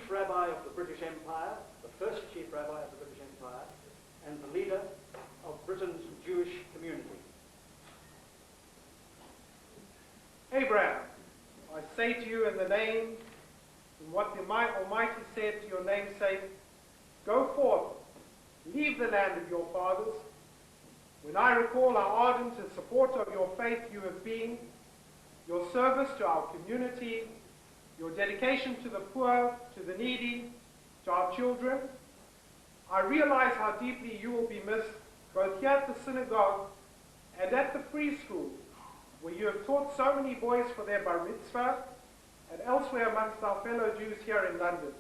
Chief Rabbi of the British Empire, the first Chief Rabbi of the British Empire, and the leader of Britain's Jewish community. Abraham, I say to you in the name, in what the Almighty said to your namesake, go forth, leave the land of your fathers. When I recall how ardent and supporter of your faith you have been, your service to our community, your dedication to the poor, to the needy, to our children, I realize how deeply you will be missed, both here at the synagogue and at the free school, where you have taught so many boys for their bar mitzvah, and elsewhere amongst our fellow Jews here in London.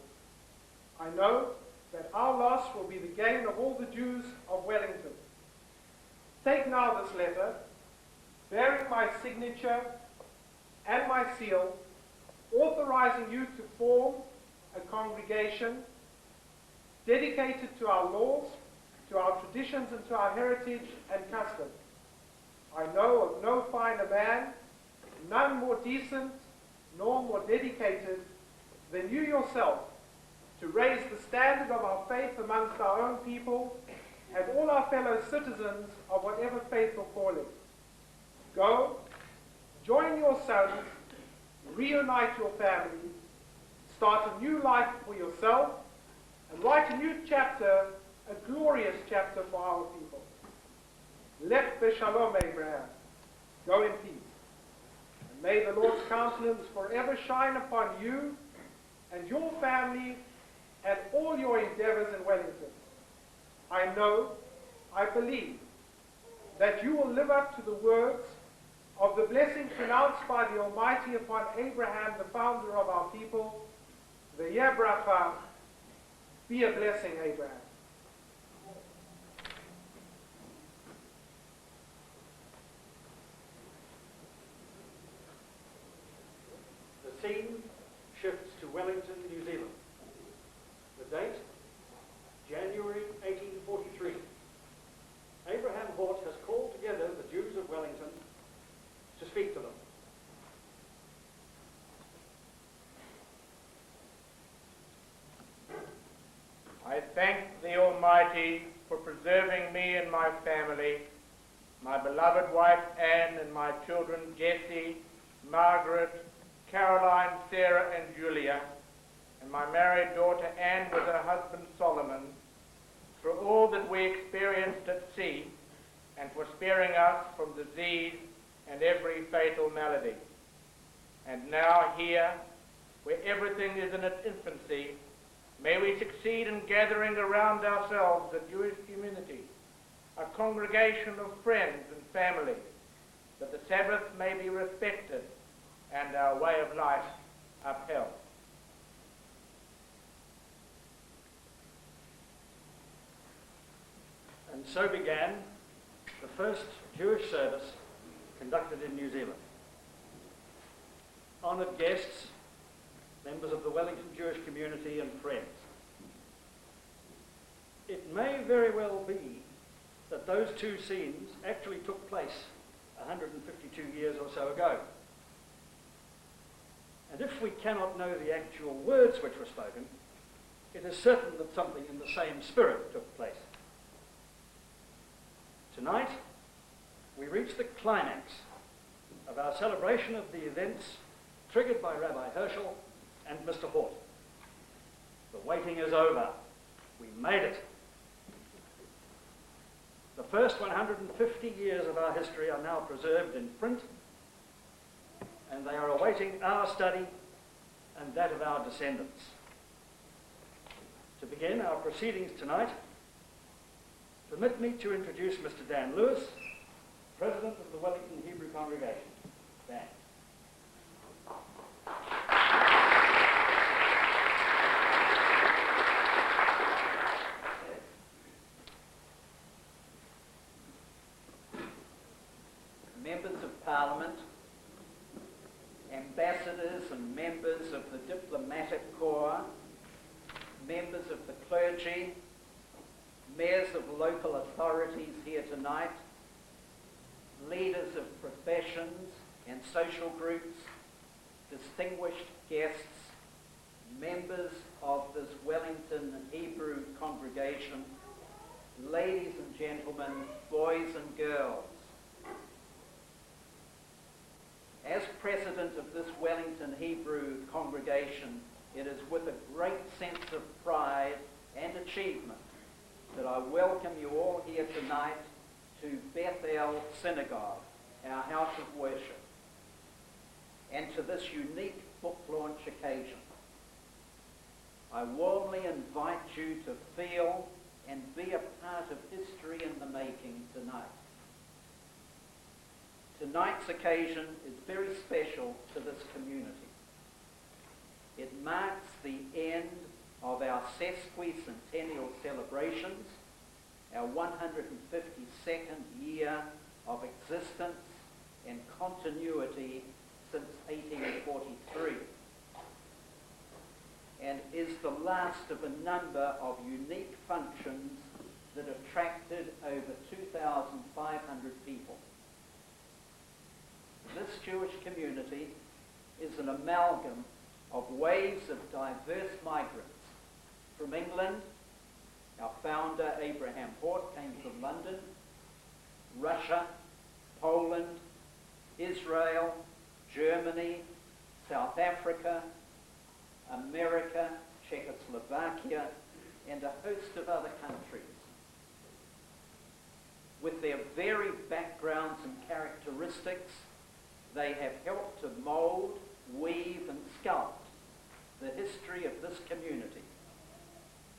I know that our loss will be the gain of all the Jews of Wellington. Take now this letter, bearing my signature and my seal, authorizing you to form a congregation dedicated to our laws, to our traditions, and to our heritage and custom. I know of no finer man, none more decent, nor more dedicated than you yourself to raise the standard of our faith amongst our own people and all our fellow citizens of whatever faith or calling. Go, join your sons, reunite your family, start a new life for yourself, and write a new chapter, a glorious chapter for our people. Lech b'shalom, Abraham. Go in peace. And may the Lord's countenance forever shine upon you and your family and all your endeavors in Wellington. I know, I believe, that you will live up to the words of the blessing pronounced by the Almighty upon Abraham, the founder of our people, the Yebracha, be a blessing, Abraham. The scene shifts to Wellington, New Zealand. The date, January 1843. Abraham Hort has called together the Jews of Wellington to speak to them. I thank the Almighty for preserving me and my family, my beloved wife Anne and my children Jessie, Margaret, Caroline, Sarah and Julia, and my married daughter Anne with her husband Solomon, through all that we experienced at sea, and for sparing us from disease and every fatal malady. And now here, where everything is in its infancy, may we succeed in gathering around ourselves a Jewish community, a congregation of friends and family, that the Sabbath may be respected and our way of life upheld. And so began the first Jewish service conducted in New Zealand. Honoured guests, members of the Wellington Jewish community and friends. It may very well be that those two scenes actually took place 152 years or so ago. And if we cannot know the actual words which were spoken, it is certain that something in the same spirit took place. Tonight, we reach the climax of our celebration of the events triggered by Rabbi Hirshell and Mr. Hort. The waiting is over. We made it. The first 150 years of our history are now preserved in print, and they are awaiting our study and that of our descendants. To begin our proceedings tonight, permit me to introduce Mr. Dan Lewis, President of the Wellington Hebrew Congregation. Dan. Members of Parliament, ambassadors and members of the diplomatic corps, members of the clergy, mayors of local authorities here tonight, leaders of professions and social groups, distinguished guests, members of this Wellington Hebrew congregation, ladies and gentlemen, boys and girls. As president of this Wellington Hebrew congregation, it is with a great sense of pride and achievement that I welcome you all here tonight to Bethel Synagogue, our house of worship, and to this unique book launch occasion. I warmly invite you to feel and be a part of history in the making tonight. Tonight's occasion is very special to this community. It marks the end of our sesquicentennial celebrations, our 152nd year of existence and continuity since 1843, and is the last of a number of unique functions that attracted over 2,500 people. This Jewish community is an amalgam of waves of diverse migrants. From England, our founder Abraham Hort came from London, Russia, Poland, Israel, Germany, South Africa, America, Czechoslovakia, and a host of other countries. With their varied backgrounds and characteristics, they have helped to mold, weave, and sculpt the history of this community,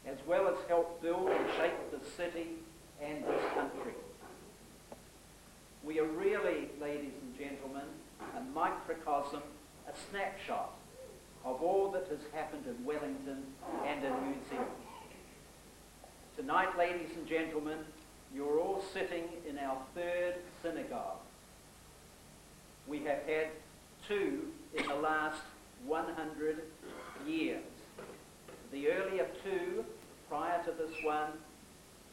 as well as help build and shape the city and this country. We are really, ladies and gentlemen, a microcosm, a snapshot of all that has happened in Wellington and in New Zealand. Tonight, ladies and gentlemen, you're all sitting in our third synagogue. We have had two in the last 100 years. The earlier two, prior to this one,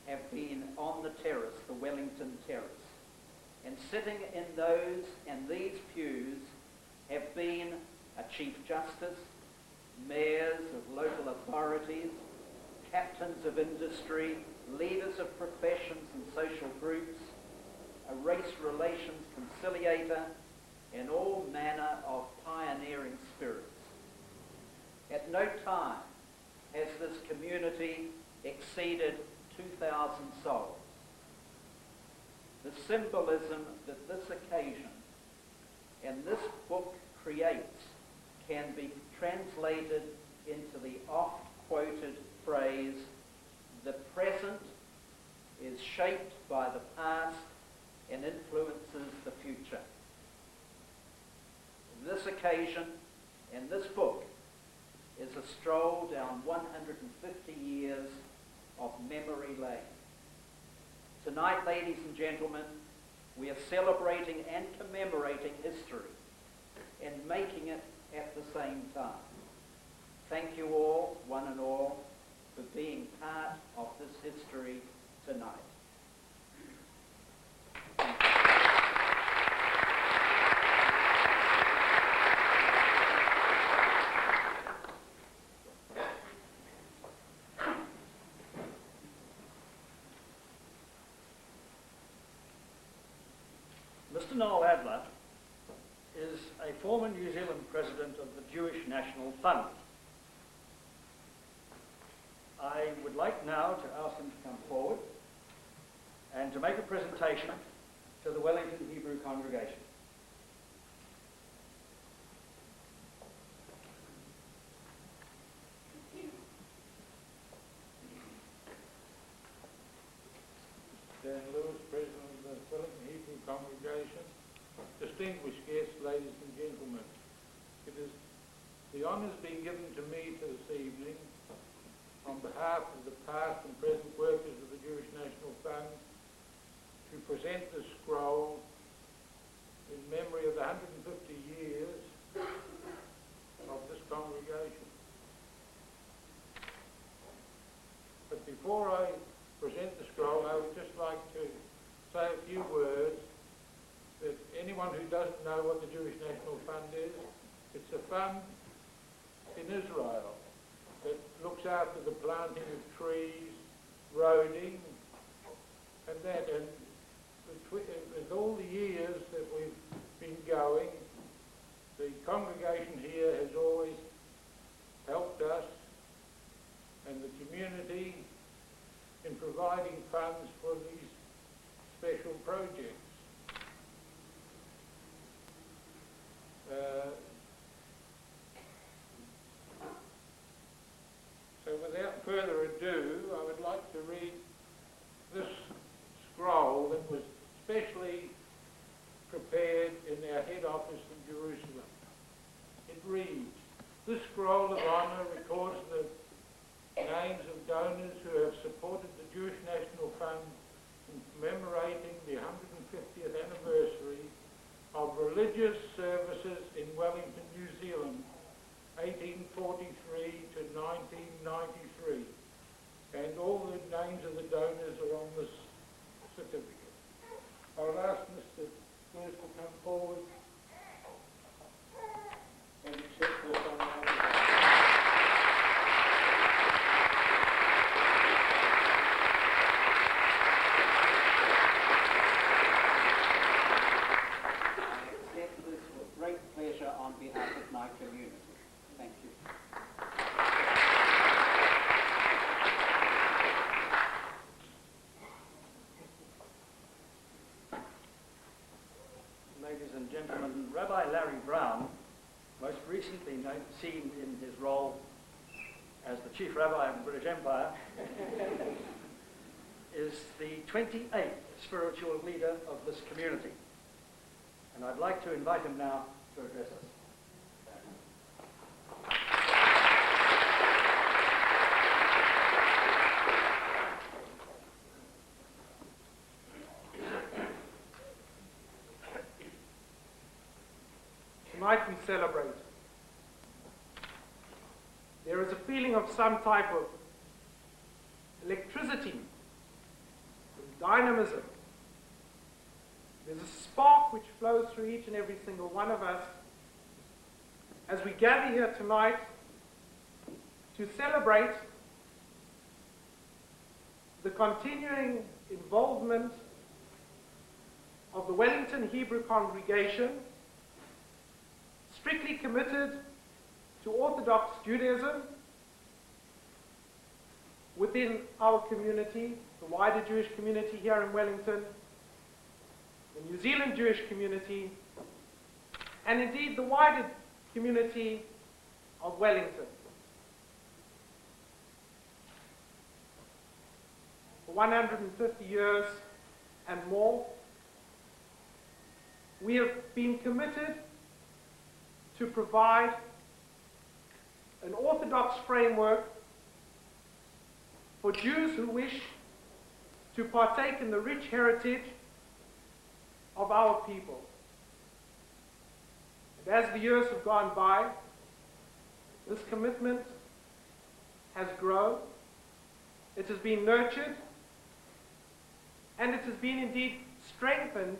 have been on the terrace, the Wellington terrace. And sitting in those and these pews have been a Chief Justice, mayors of local authorities, captains of industry, leaders of professions and social groups, a race relations conciliator, and all manner of pioneering spirits. At no time has this community exceeded 2,000 souls. The symbolism that this occasion and this book creates can be translated into the oft-quoted phrase, "The present is shaped by the past and influences the future." This occasion and this book is a stroll down 150 years of memory lane. Tonight, ladies and gentlemen, we are celebrating and commemorating history and making it at the same time. Thank you all, one and all, for being part of this history tonight. Mr. Noel Adler is a former New Zealand president of the Jewish National Fund. I would like now to ask him to come forward and to make a presentation to the Wellington Hebrew congregation. Dan Lewis, President of the Wellington Hebrew Congregation, distinguished guests, ladies and gentlemen. It is the honours being given to me this evening on behalf of the past and present workers of the Jewish National Fund to present this scroll in memory of the 150 years of this congregation. But before I present the scroll, I would just like to say a few words that anyone who doesn't know what the Jewish National Fund is, it's a fund in Israel that looks after the planting of trees, roading, and that. And with all the years that we've been going, the congregation here has always helped us and the community in providing funds for these special projects. So without further ado, I would like to read this scroll that was specially prepared in our head office in Jerusalem. It reads, "This scroll of honour records the names of donors who have supported the Jewish National Fund in commemorating the 150th anniversary of religious services in Wellington, New Zealand, 1843 to 1993. And all the names of the donors are on this certificate." I'll ask Mr. Lewis to come forward and accept this on our behalf. Great pleasure on behalf of my community. Thank you. Ladies and gentlemen, Rabbi Larry Brown, most recently seen in his role as the Chief Rabbi of the British Empire, is the 28th spiritual leader of this community. And I'd like to invite him now to address us. Tonight we celebrate. There is a feeling of some type of electricity, dynamism. There's a spark which flows through each and every single one of us as we gather here tonight to celebrate the continuing involvement of the Wellington Hebrew congregation, strictly committed to Orthodox Judaism within our community, the wider Jewish community here in Wellington, the New Zealand Jewish community, and indeed the wider community of Wellington. For 150 years and more, we have been committed to provide an orthodox framework for Jews who wish to partake in the rich heritage of our people. And as the years have gone by, this commitment has grown, it has been nurtured, and it has been indeed strengthened.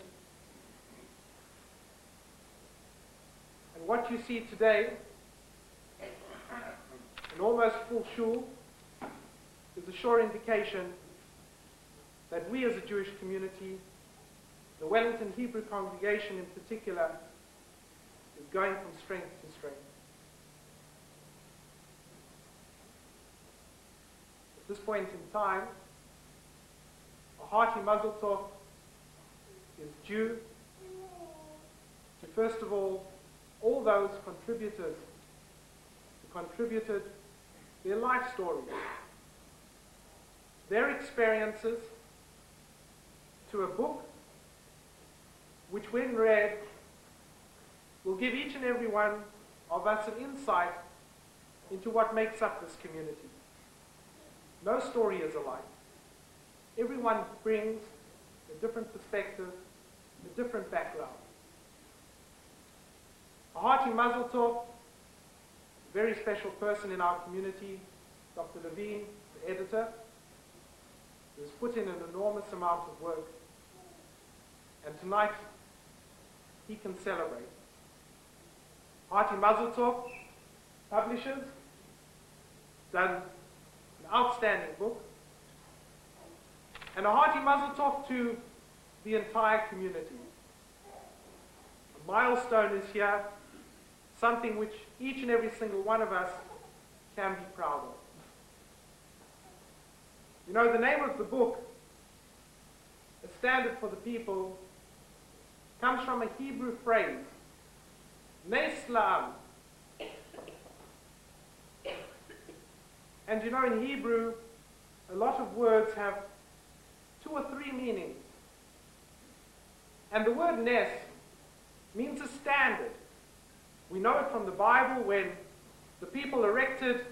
And what you see today, an almost full shul, is a sure indication that we as a Jewish community, the Wellington Hebrew congregation in particular, is going from strength to strength. At this point in time, a hearty mazel tov is due to, first of all those contributors who contributed their life stories, their experiences, to a book which, when read, will give each and every one of us an insight into what makes up this community. No story is alike. Everyone brings a different perspective, a different background. A hearty mazel tov, a very special person in our community, Dr. Levine, the editor, who has put in an enormous amount of work. And tonight, he can celebrate. Hearty mazel tov publishers, done an outstanding book. And a hearty mazel tov to the entire community. A milestone is here, something which each and every single one of us can be proud of. You know, the name of the book, A Standard for the People, comes from a Hebrew phrase, Nes La'am. And you know, in Hebrew, a lot of words have 2 or 3 meanings. And the word Nes means a standard. We know it from the Bible when the people erected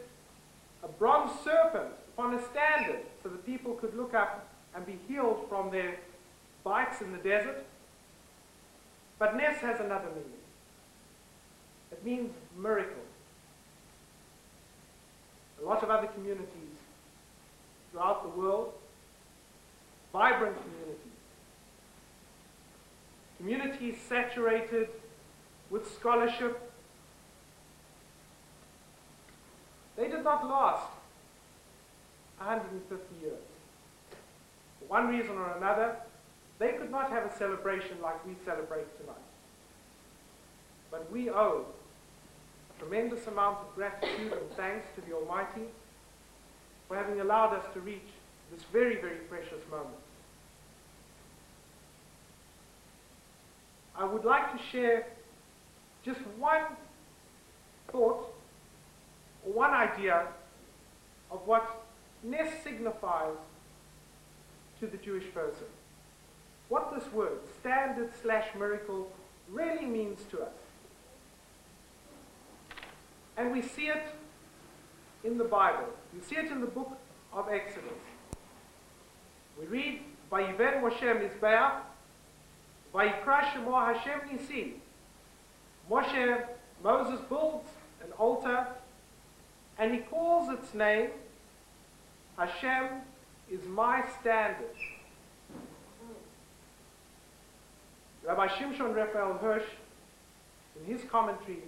a bronze serpent upon a standard so the people could look up and be healed from their bites in the desert. But Nes has another meaning. It means miracle. A lot of other communities throughout the world, vibrant communities saturated with scholarship, they did not last 150 years. For one reason or another, they could not have a celebration like we celebrate tonight. But we owe a tremendous amount of gratitude and thanks to the Almighty for having allowed us to reach this very, very precious moment. I would like to share just one thought or one idea of what Nes signifies to the Jewish person. What this word, standard/miracle, really means to us. And we see it in the Bible. You see it in the book of Exodus. We read, Vayiven Moshe Mizbeach, Vayikra Shemo Hashem Nisi. Moses builds an altar, and he calls its name, Hashem is my standard. Rabbi Shimshon Raphael Hirsch, in his commentary,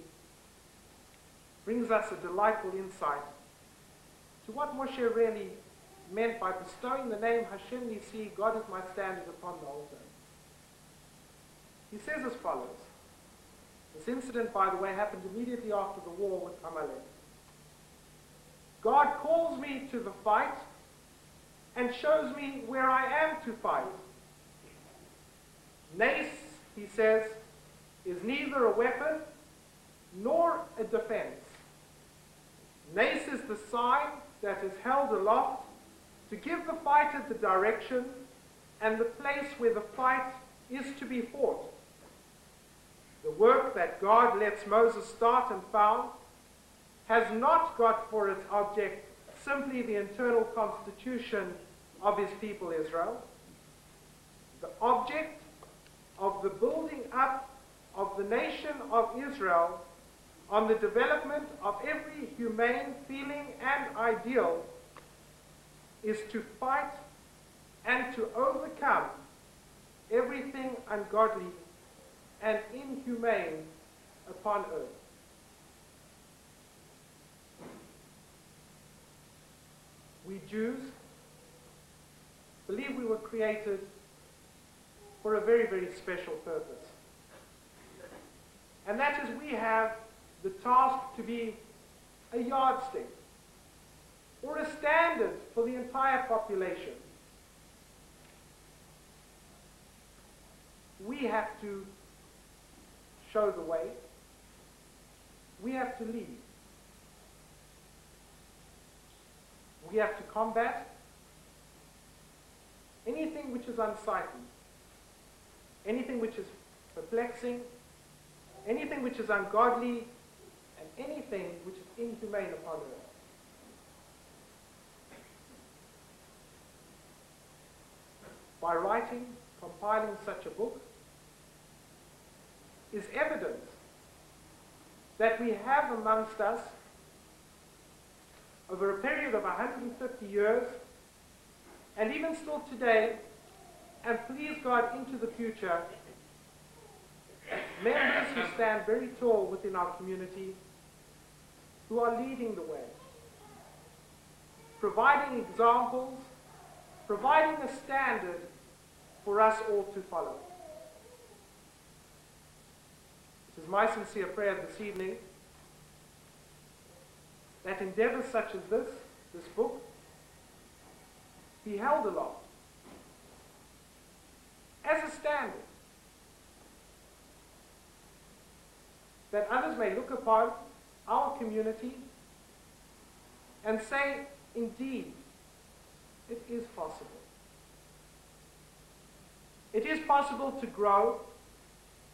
brings us a delightful insight to what Moshe really meant by bestowing the name Hashem Nisi, God is my standard, upon the altar. He says as follows. This incident, by the way, happened immediately after the war with Amalek. God calls me to the fight and shows me where I am to fight. Nes, he says, is neither a weapon nor a defense. Nes is the sign that is held aloft to give the fighter the direction and the place where the fight is to be fought. The work that God lets Moses start and found has not got for its object simply the internal constitution of his people Israel. The object of the building up of the nation of Israel on the development of every humane feeling and ideal is to fight and to overcome everything ungodly and inhumane upon earth. We Jews believe we were created for a very, very special purpose. And that is, we have the task to be a yardstick or a standard for the entire population. We have to show the way. We have to lead. We have to combat anything which is unsightly, anything which is perplexing, anything which is ungodly, and anything which is inhumane upon earth. By writing, compiling such a book, is evidence that we have amongst us, over a period of 150 years, and even still today, and please God into the future, members who stand very tall within our community, who are leading the way, providing examples, providing a standard for us all to follow. It is my sincere prayer this evening that endeavors such as this book, be held aloft as a standard that others may look upon our community and say, indeed, it is possible. It is possible to grow.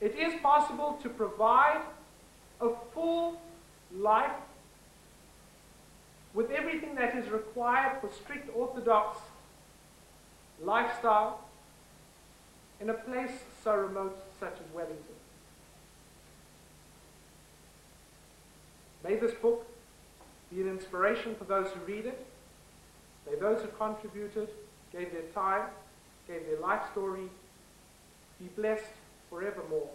It is possible to provide a full life with everything that is required for strict Orthodox lifestyle in a place so remote such as Wellington. May this book be an inspiration for those who read it. May those who contributed, gave their time, gave their life story, be blessed forevermore.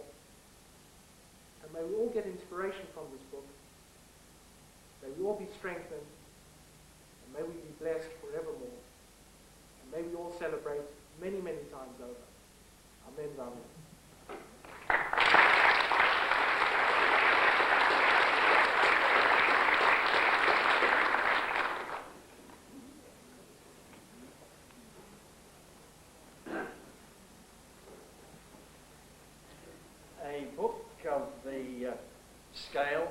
And may we all get inspiration from this book. May we all be strengthened. And may we be blessed forevermore. And may we all celebrate many, many times over. Amen. Amen. A book of the scale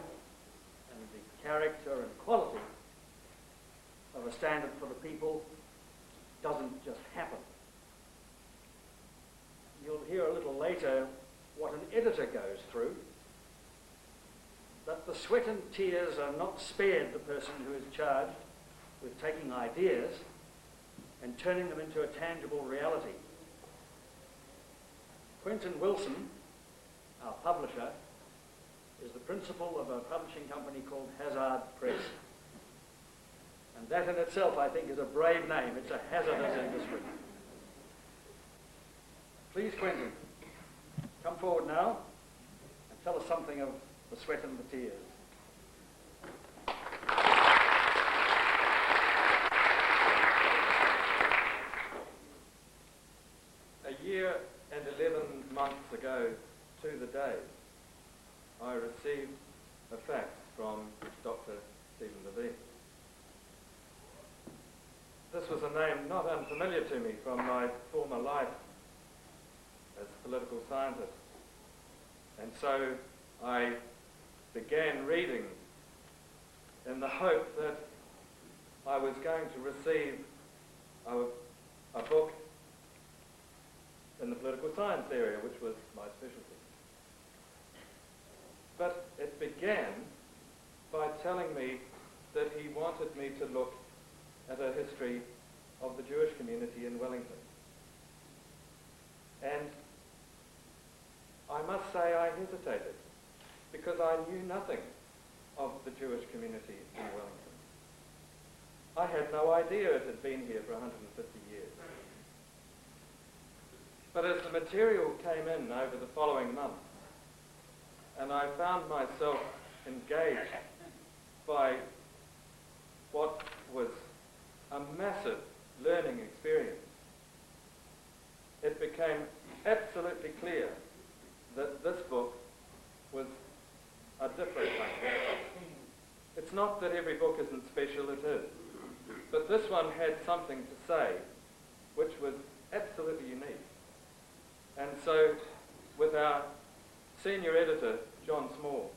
and the character and quality of A Standard for the People doesn't just happen. You'll hear a little later what an editor goes through, that the sweat and tears are not spared the person who is charged with taking ideas and turning them into a tangible reality. Quentin Wilson, our publisher, is the principal of a publishing company called Hazard Press. And that in itself, I think, is a brave name. It's a hazardous industry. Please, Quentin, come forward now and tell us something of the sweat and the tears. A year and 11 months ago to the day, I received a fax from Dr. Stephen Levine. This was a name not unfamiliar to me from my former life as a political scientist. And so I began reading in the hope that I was going to receive a book in the political science area, which was my specialty. But it began by telling me that he wanted me to look at a history of the Jewish community in Wellington. And I must say I hesitated, because I knew nothing of the Jewish community in Wellington. I had no idea it had been here for 150 years. But as the material came in over the following months, and I found myself engaged by what was a massive learning experience, it became absolutely clear that this book was a different thing. It's not that every book isn't special, it is. But this one had something to say which was absolutely unique. And so, with our senior editor, John Small,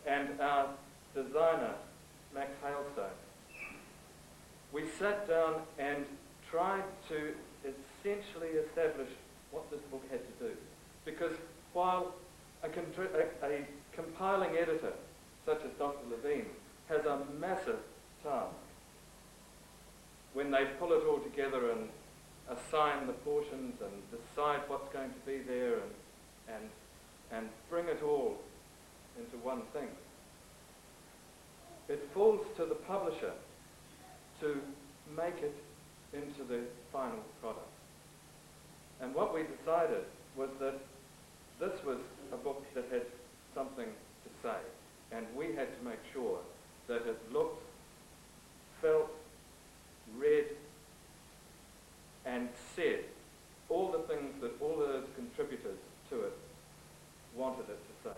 and our designer, Max Hailstone, we sat down and tried to essentially establish what this book had to do. Because while a compiling editor, such as Dr. Levine, has a massive task, when they pull it all together and assign the portions and decide what's going to be there and bring it all into one thing, it falls to the publisher to make it into the final product. And what we decided was that this was a book that had something to say, and we had to make sure that it looked, felt, read, and said all the things that all those contributors to it wanted it to say.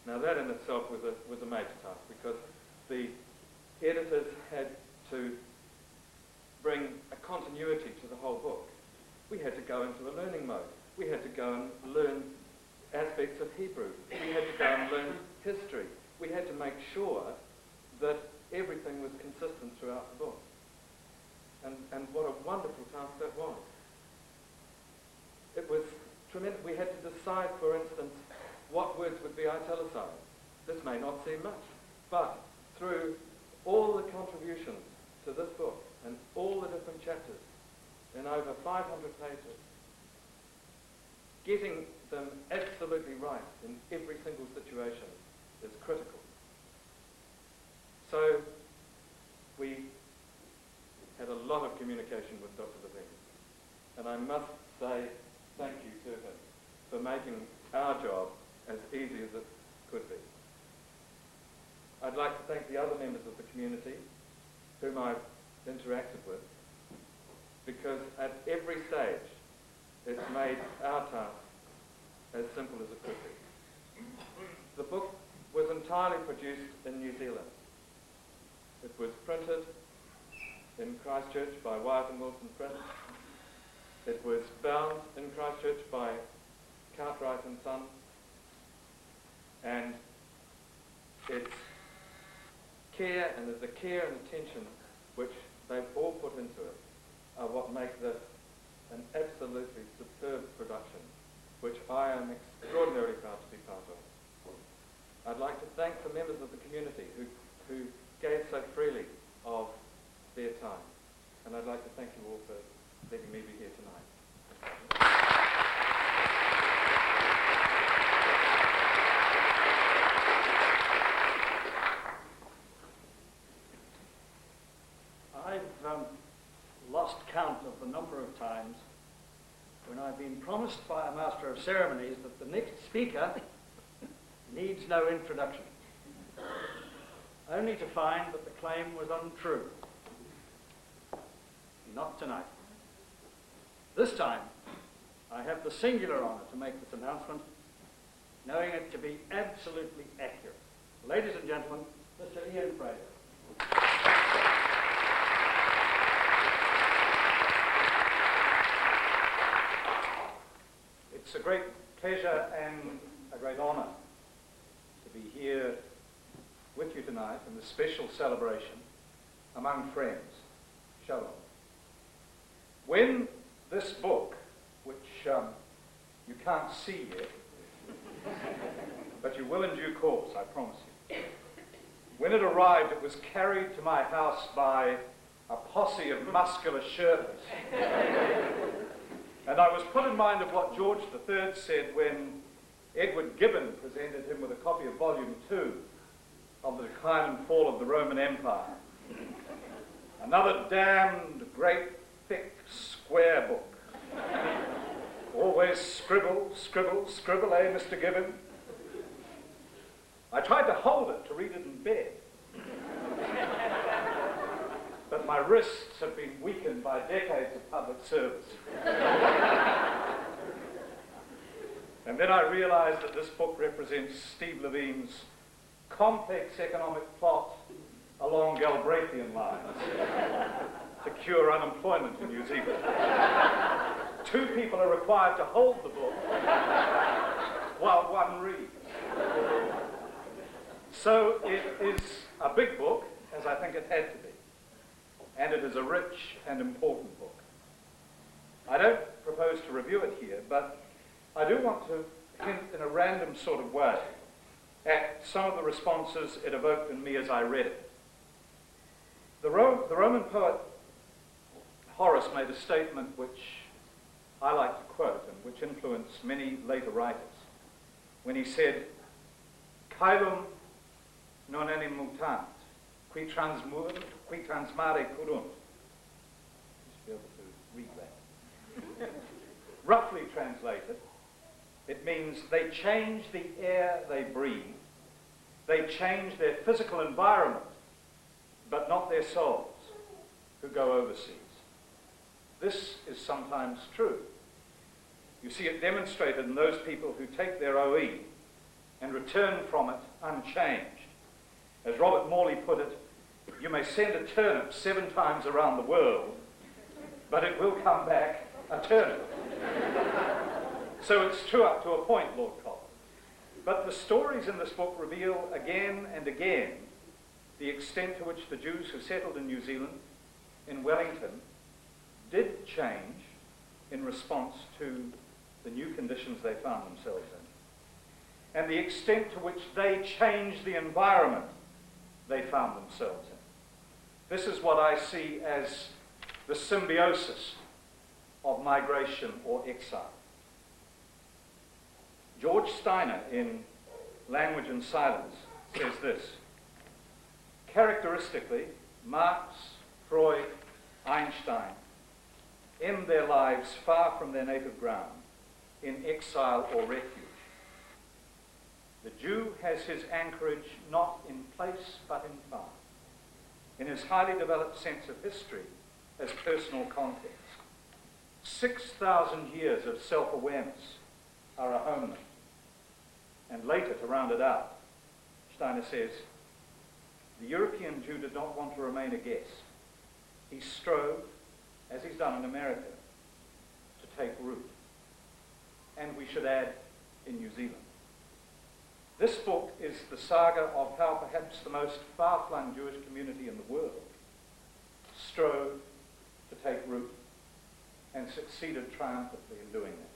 Now that in itself was a major task, because the editors had to bring a continuity to the whole book. We had to go into a learning mode. We had to go and learn aspects of Hebrew. We had to go and learn history. We had to make sure that everything was consistent throughout the book. And what a wonderful task that was. It was tremendous. We had to decide, for instance, what words would be italicized. This may not seem much, but through all the contributions to this book and all the different chapters in over 500 pages, getting them absolutely right in every single situation is critical. So we had a lot of communication with Dr. Levine, and I must say thank you to him for making our job as easy as it could be. I'd like to thank the other members of the community whom I've interacted with, because at every stage it's made our task as simple as it could be. The book was entirely produced in New Zealand. It was printed in Christchurch by Wyatt and Wilson Print. It was bound in Christchurch by Cartwright and Son, and its care and the care and attention which they've all put into it are what make this an absolutely superb production, which I am extraordinarily proud to be part of. I'd like to thank the members of the community who gave so freely of their time, and I'd like to thank you all for letting me be here tonight. I've lost count of the number of times when I've been promised by a Master of Ceremonies that the next speaker needs no introduction, only to find that the claim was untrue. Not tonight. This time, I have the singular honour to make this announcement, knowing it to be absolutely accurate. Ladies and gentlemen, Mr. Ian Fraser. It's a great pleasure and a great honour to be here with you tonight in this special celebration among friends. Shalom. When this book, which you can't see yet, but you will in due course, I promise you, when it arrived, it was carried to my house by a posse of muscular Sherpas. And I was put in mind of what George III said when Edward Gibbon presented him with a copy of Volume 2 of The Decline and Fall of the Roman Empire. Another damned great, thick, square book. Always scribble, scribble, scribble, eh, Mr. Gibbon? I tried to hold it to read it in bed. But my wrists have been weakened by decades of public service. And then I realized that this book represents Steve Levine's complex economic plot along Galbraithian lines to cure unemployment in New Zealand. 2 people are required to hold the book while one reads. So it is a big book, as I think it had to be. And it is a rich and important book. I don't propose to review it here, but I do want to hint in a random sort of way at some of the responses it evoked in me as I read it. The Roman poet Horace made a statement which I like to quote and which influenced many later writers, when he said, "Caelum non enim mutant, qui transmare curunt." You should be able to read that. Roughly translated, it means they change the air they breathe, they change their physical environment, but not their souls, who go overseas. This is sometimes true. You see it demonstrated in those people who take their OE and return from it unchanged. As Robert Morley put it, you may send a turnip 7 times around the world, but it will come back a turnip. So it's true up to a point, Lord Cobham. But the stories in this book reveal again and again the extent to which the Jews who settled in New Zealand, in Wellington, did change in response to the new conditions they found themselves in, and the extent to which they changed the environment they found themselves in. This is what I see as the symbiosis of migration or exile. George Steiner, in Language and Silence, says this: characteristically, Marx, Freud, Einstein end their lives far from their native ground, in exile or refuge. The Jew has his anchorage not in place but in time, in his highly developed sense of history as personal context. 6,000 years of self-awareness are a homeland. And later, to round it out, Steiner says, the European Jew did not want to remain a guest. He strove, as he's done in America, to take root. And we should add, in New Zealand. This book is the saga of how perhaps the most far-flung Jewish community in the world strove to take root and succeeded triumphantly in doing that.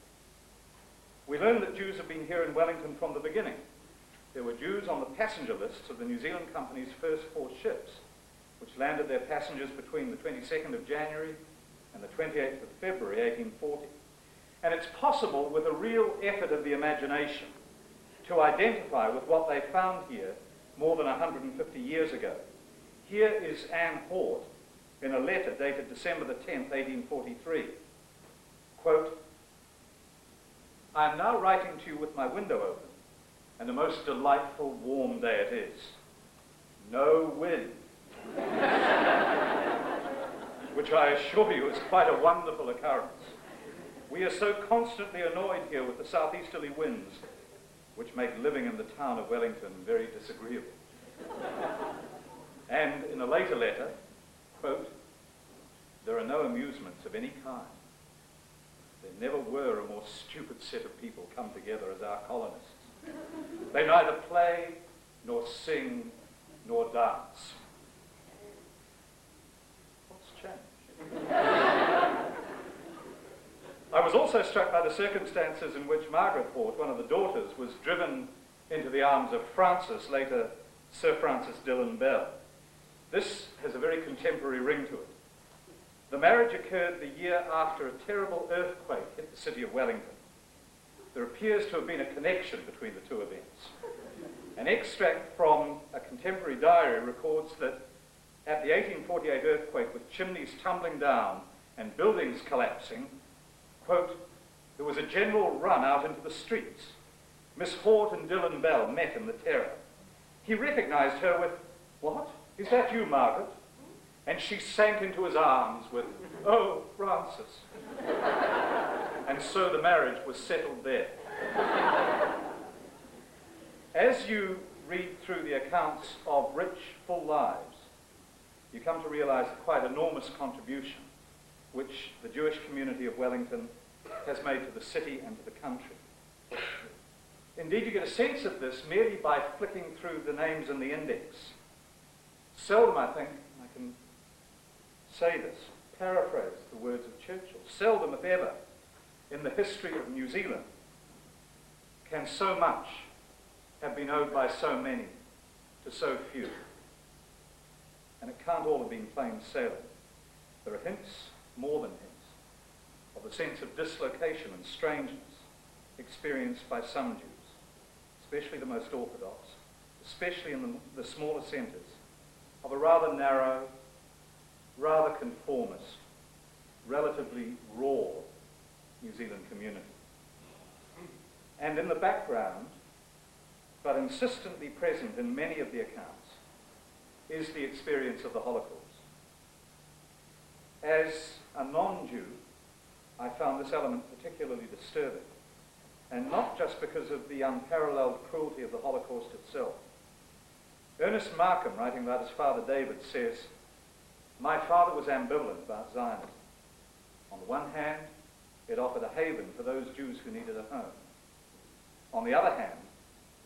We learn that Jews have been here in Wellington from the beginning. There were Jews on the passenger lists of the New Zealand Company's first 4 ships, which landed their passengers between the 22nd of January and the 28th of February 1840. And it's possible, with a real effort of the imagination, to identify with what they found here more than 150 years ago. Here is Anne Hort in a letter dated December the 10th, 1843. Quote, I am now writing to you with my window open, and a most delightful warm day it is. No wind. Which I assure you is quite a wonderful occurrence. We are so constantly annoyed here with the southeasterly winds, which make living in the town of Wellington very disagreeable. And in a later letter, quote, there are no amusements of any kind. There never were a more stupid set of people come together as our colonists. They neither play, nor sing, nor dance. What's changed? I was also struck by the circumstances in which Margaret Hort, one of the daughters, was driven into the arms of Francis, later Sir Francis Dillon Bell. This has a very contemporary ring to it. The marriage occurred the year after a terrible earthquake hit the city of Wellington. There appears to have been a connection between the two events. An extract from a contemporary diary records that at the 1848 earthquake, with chimneys tumbling down and buildings collapsing, quote, there was a general run out into the streets. Miss Hort and Dillon Bell met in the terror. He recognized her with, what? Is that you, Margaret? And she sank into his arms with, oh, Francis. And so the marriage was settled there. As you read through the accounts of rich, full lives, you come to realize the quite enormous contribution which the Jewish community of Wellington has made to the city and to the country. Indeed, you get a sense of this merely by flicking through the names in the index. Seldom, I think, I can say this, paraphrase the words of Churchill, seldom, if ever, in the history of New Zealand can so much have been owed by so many to so few. And it can't all have been plain sailing. There are hints, more than hints, of a sense of dislocation and strangeness experienced by some Jews, especially the most orthodox, especially in the smaller centres, of a rather narrow, rather conformist, relatively raw New Zealand community. And in the background, but insistently present in many of the accounts, is the experience of the Holocaust. As a non-Jew, I found this element particularly disturbing, and not just because of the unparalleled cruelty of the Holocaust itself. Ernest Markham, writing about his father David, says, "My father was ambivalent about Zionism. On the one hand, it offered a haven for those Jews who needed a home. On the other hand,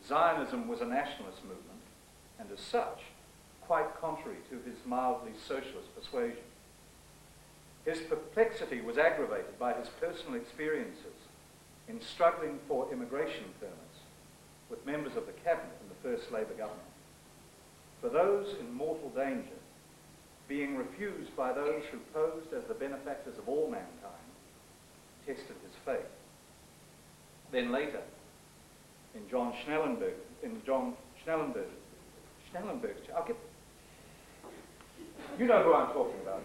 Zionism was a nationalist movement, and as such, quite contrary to his mildly socialist persuasion. His perplexity was aggravated by his personal experiences in struggling for immigration permits with members of the cabinet in the first Labour government. For those in mortal danger, being refused by those who posed as the benefactors of all mankind, tested his faith." Then later, in Schnellenberg's, you know who I'm talking about.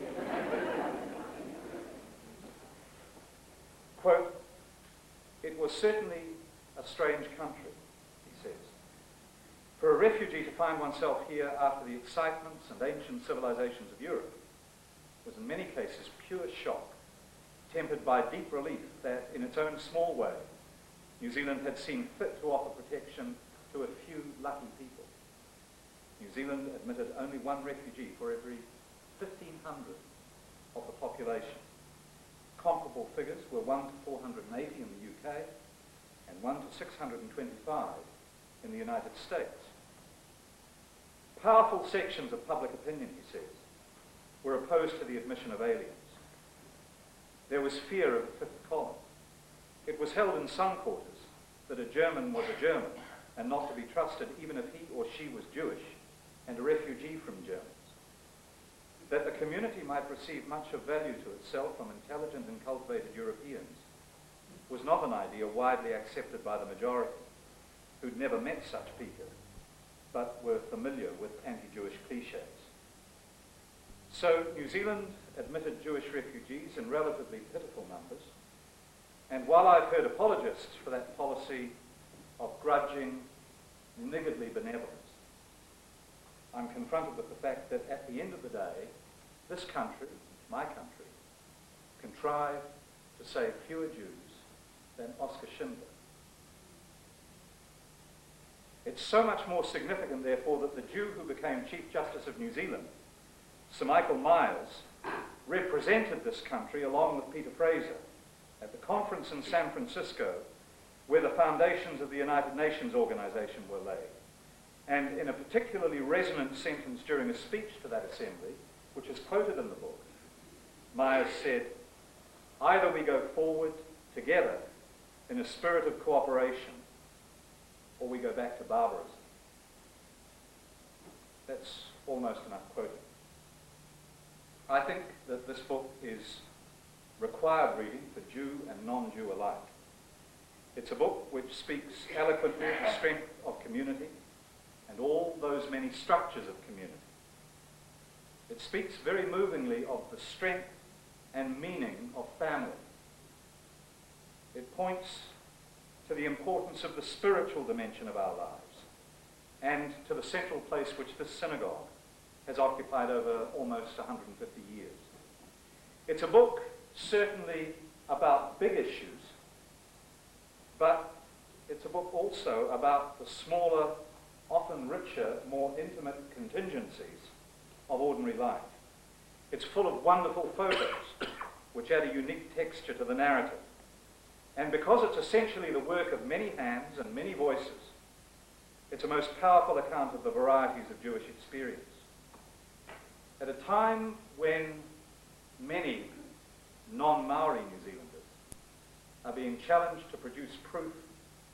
Quote, "It was certainly a strange country," he says. "For a refugee to find oneself here after the excitements and ancient civilizations of Europe was in many cases pure shock, tempered by deep relief that, in its own small way, New Zealand had seen fit to offer protection to a few lucky people. New Zealand admitted only one refugee for every 1,500 of the population. Comparable figures were 1 to 480 in the UK and 1 to 625 in the United States. Powerful sections of public opinion," he says, "were opposed to the admission of aliens. There was fear of a fifth column. It was held in some quarters that a German was a German and not to be trusted even if he or she was Jewish and a refugee from Germans. That the community might receive much of value to itself from intelligent and cultivated Europeans was not an idea widely accepted by the majority, who'd never met such people, but were familiar with anti-Jewish cliches. So New Zealand admitted Jewish refugees in relatively pitiful numbers, and while I've heard apologists for that policy of grudging, niggardly benevolence, I'm confronted with the fact that at the end of the day, this country, my country, contrived to save fewer Jews than Oskar Schindler. It's so much more significant, therefore, that the Jew who became Chief Justice of New Zealand, Sir Michael Myers, represented this country along with Peter Fraser at the conference in San Francisco where the foundations of the United Nations organization were laid. And in a particularly resonant sentence during a speech to that assembly, which is quoted in the book, Myers said, "Either we go forward together in a spirit of cooperation, or we go back to barbarism." That's almost enough quoting. I think that this book is required reading for Jew and non-Jew alike. It's a book which speaks eloquently of the strength of community and all those many structures of community. It speaks very movingly of the strength and meaning of family. It points to the importance of the spiritual dimension of our lives and to the central place which this synagogue has occupied over almost 150 years. It's a book certainly about big issues, but it's a book also about the smaller, often richer, more intimate contingencies of ordinary life. It's full of wonderful photos which add a unique texture to the narrative. And because it's essentially the work of many hands and many voices, it's a most powerful account of the varieties of Jewish experience. At a time when many non-Maori New Zealanders are being challenged to produce proof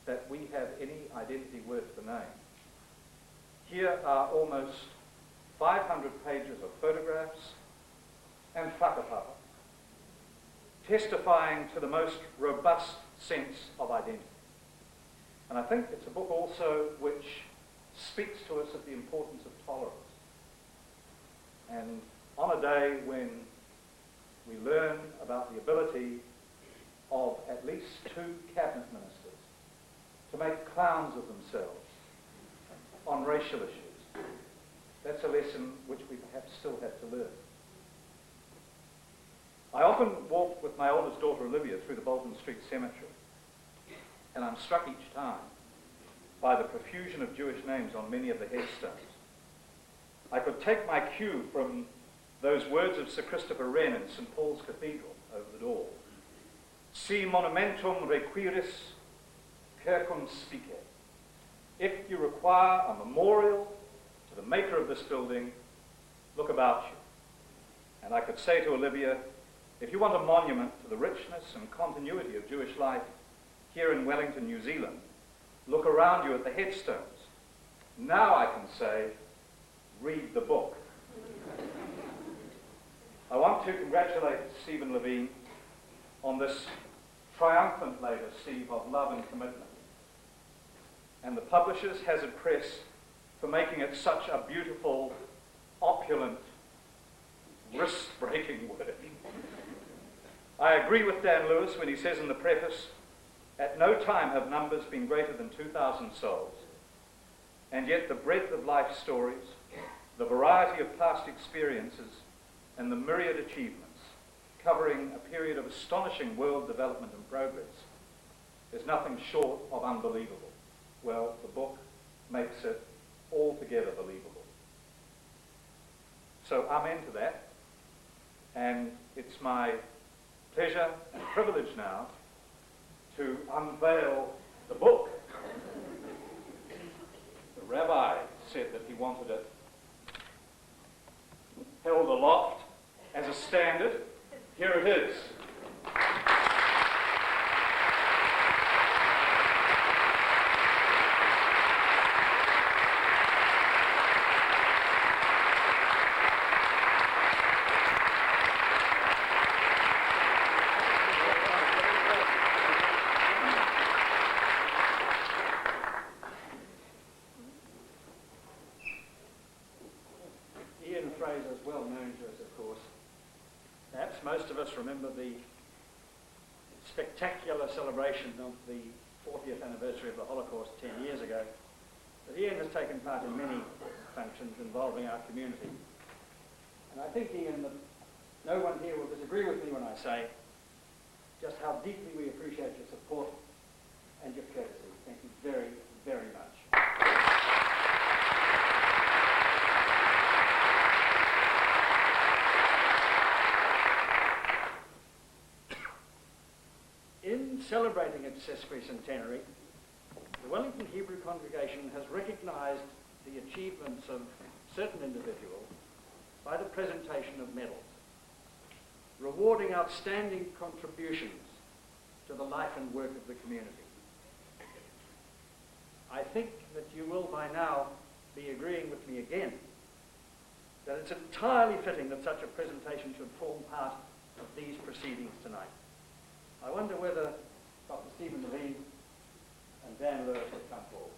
that we have any identity worth the name, here are almost 500 pages of photographs and whakapapa, testifying to the most robust sense of identity. And I think it's a book also which speaks to us of the importance of tolerance. And on a day when we learn about the ability of at least 2 cabinet ministers to make clowns of themselves racial issues. That's a lesson which we perhaps still have to learn. I often walk with my oldest daughter Olivia through the Bolton Street Cemetery, and I'm struck each time by the profusion of Jewish names on many of the headstones. I could take my cue from those words of Sir Christopher Wren in St. Paul's Cathedral over the door. Si monumentum requiris circum spice. If you require a memorial to the maker of this building, look about you. And I could say to Olivia, if you want a monument to the richness and continuity of Jewish life here in Wellington, New Zealand, look around you at the headstones. Now I can say, read the book. I want to congratulate Stephen Levine on this triumphant legacy of love and commitment, and the publishers, Hazard Press, for making it such a beautiful, opulent, wrist-breaking work. I agree with Dan Lewis when he says in the preface, at no time have numbers been greater than 2,000 souls, and yet the breadth of life stories, the variety of past experiences, and the myriad achievements, covering a period of astonishing world development and progress, is nothing short of unbelievable. Well, the book makes it altogether believable. So amen to that, and it's my pleasure and privilege now to unveil the book. The Rabbi said that he wanted it held aloft as a standard. Here it is. Fraser is well known to us, of course. Perhaps most of us remember the spectacular celebration of the 40th anniversary of the Holocaust 10 years ago. But Ian has taken part in many functions involving our community. And I think, Ian, that no one here will disagree with me when I say just how deeply we appreciate your support and your courtesy. Thank you very, very much. In celebrating its sesquicentenary, the Wellington Hebrew congregation has recognised the achievements of certain individuals by the presentation of medals, rewarding outstanding contributions to the life and work of the community. I think that you will by now be agreeing with me again that it's entirely fitting that such a presentation should form part of these proceedings tonight. I wonder whether Dr. Stephen Levine and Dan Lewis would come forward.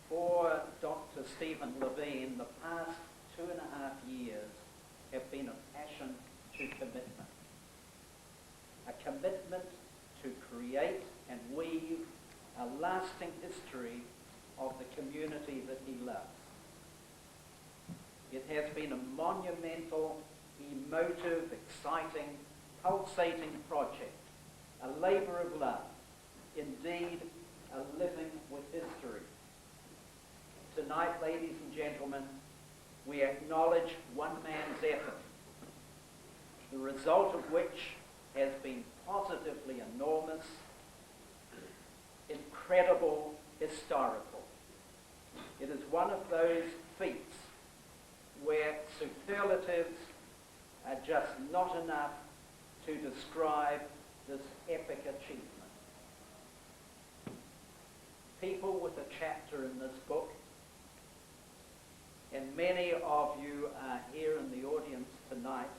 For Dr. Stephen Levine, the past 2.5 years have been a passion to commitment. A commitment to create and weave a lasting history of the community that he loves. It has been a monumental, emotive, exciting, pulsating project, a labour of love, indeed a living with history. Tonight, ladies and gentlemen, we acknowledge one man's effort, the result of which has been positively enormous, incredible, historical. It is one of those feats where superlatives are just not enough to describe this epic achievement. People with a chapter in this book, and many of you are here in the audience tonight,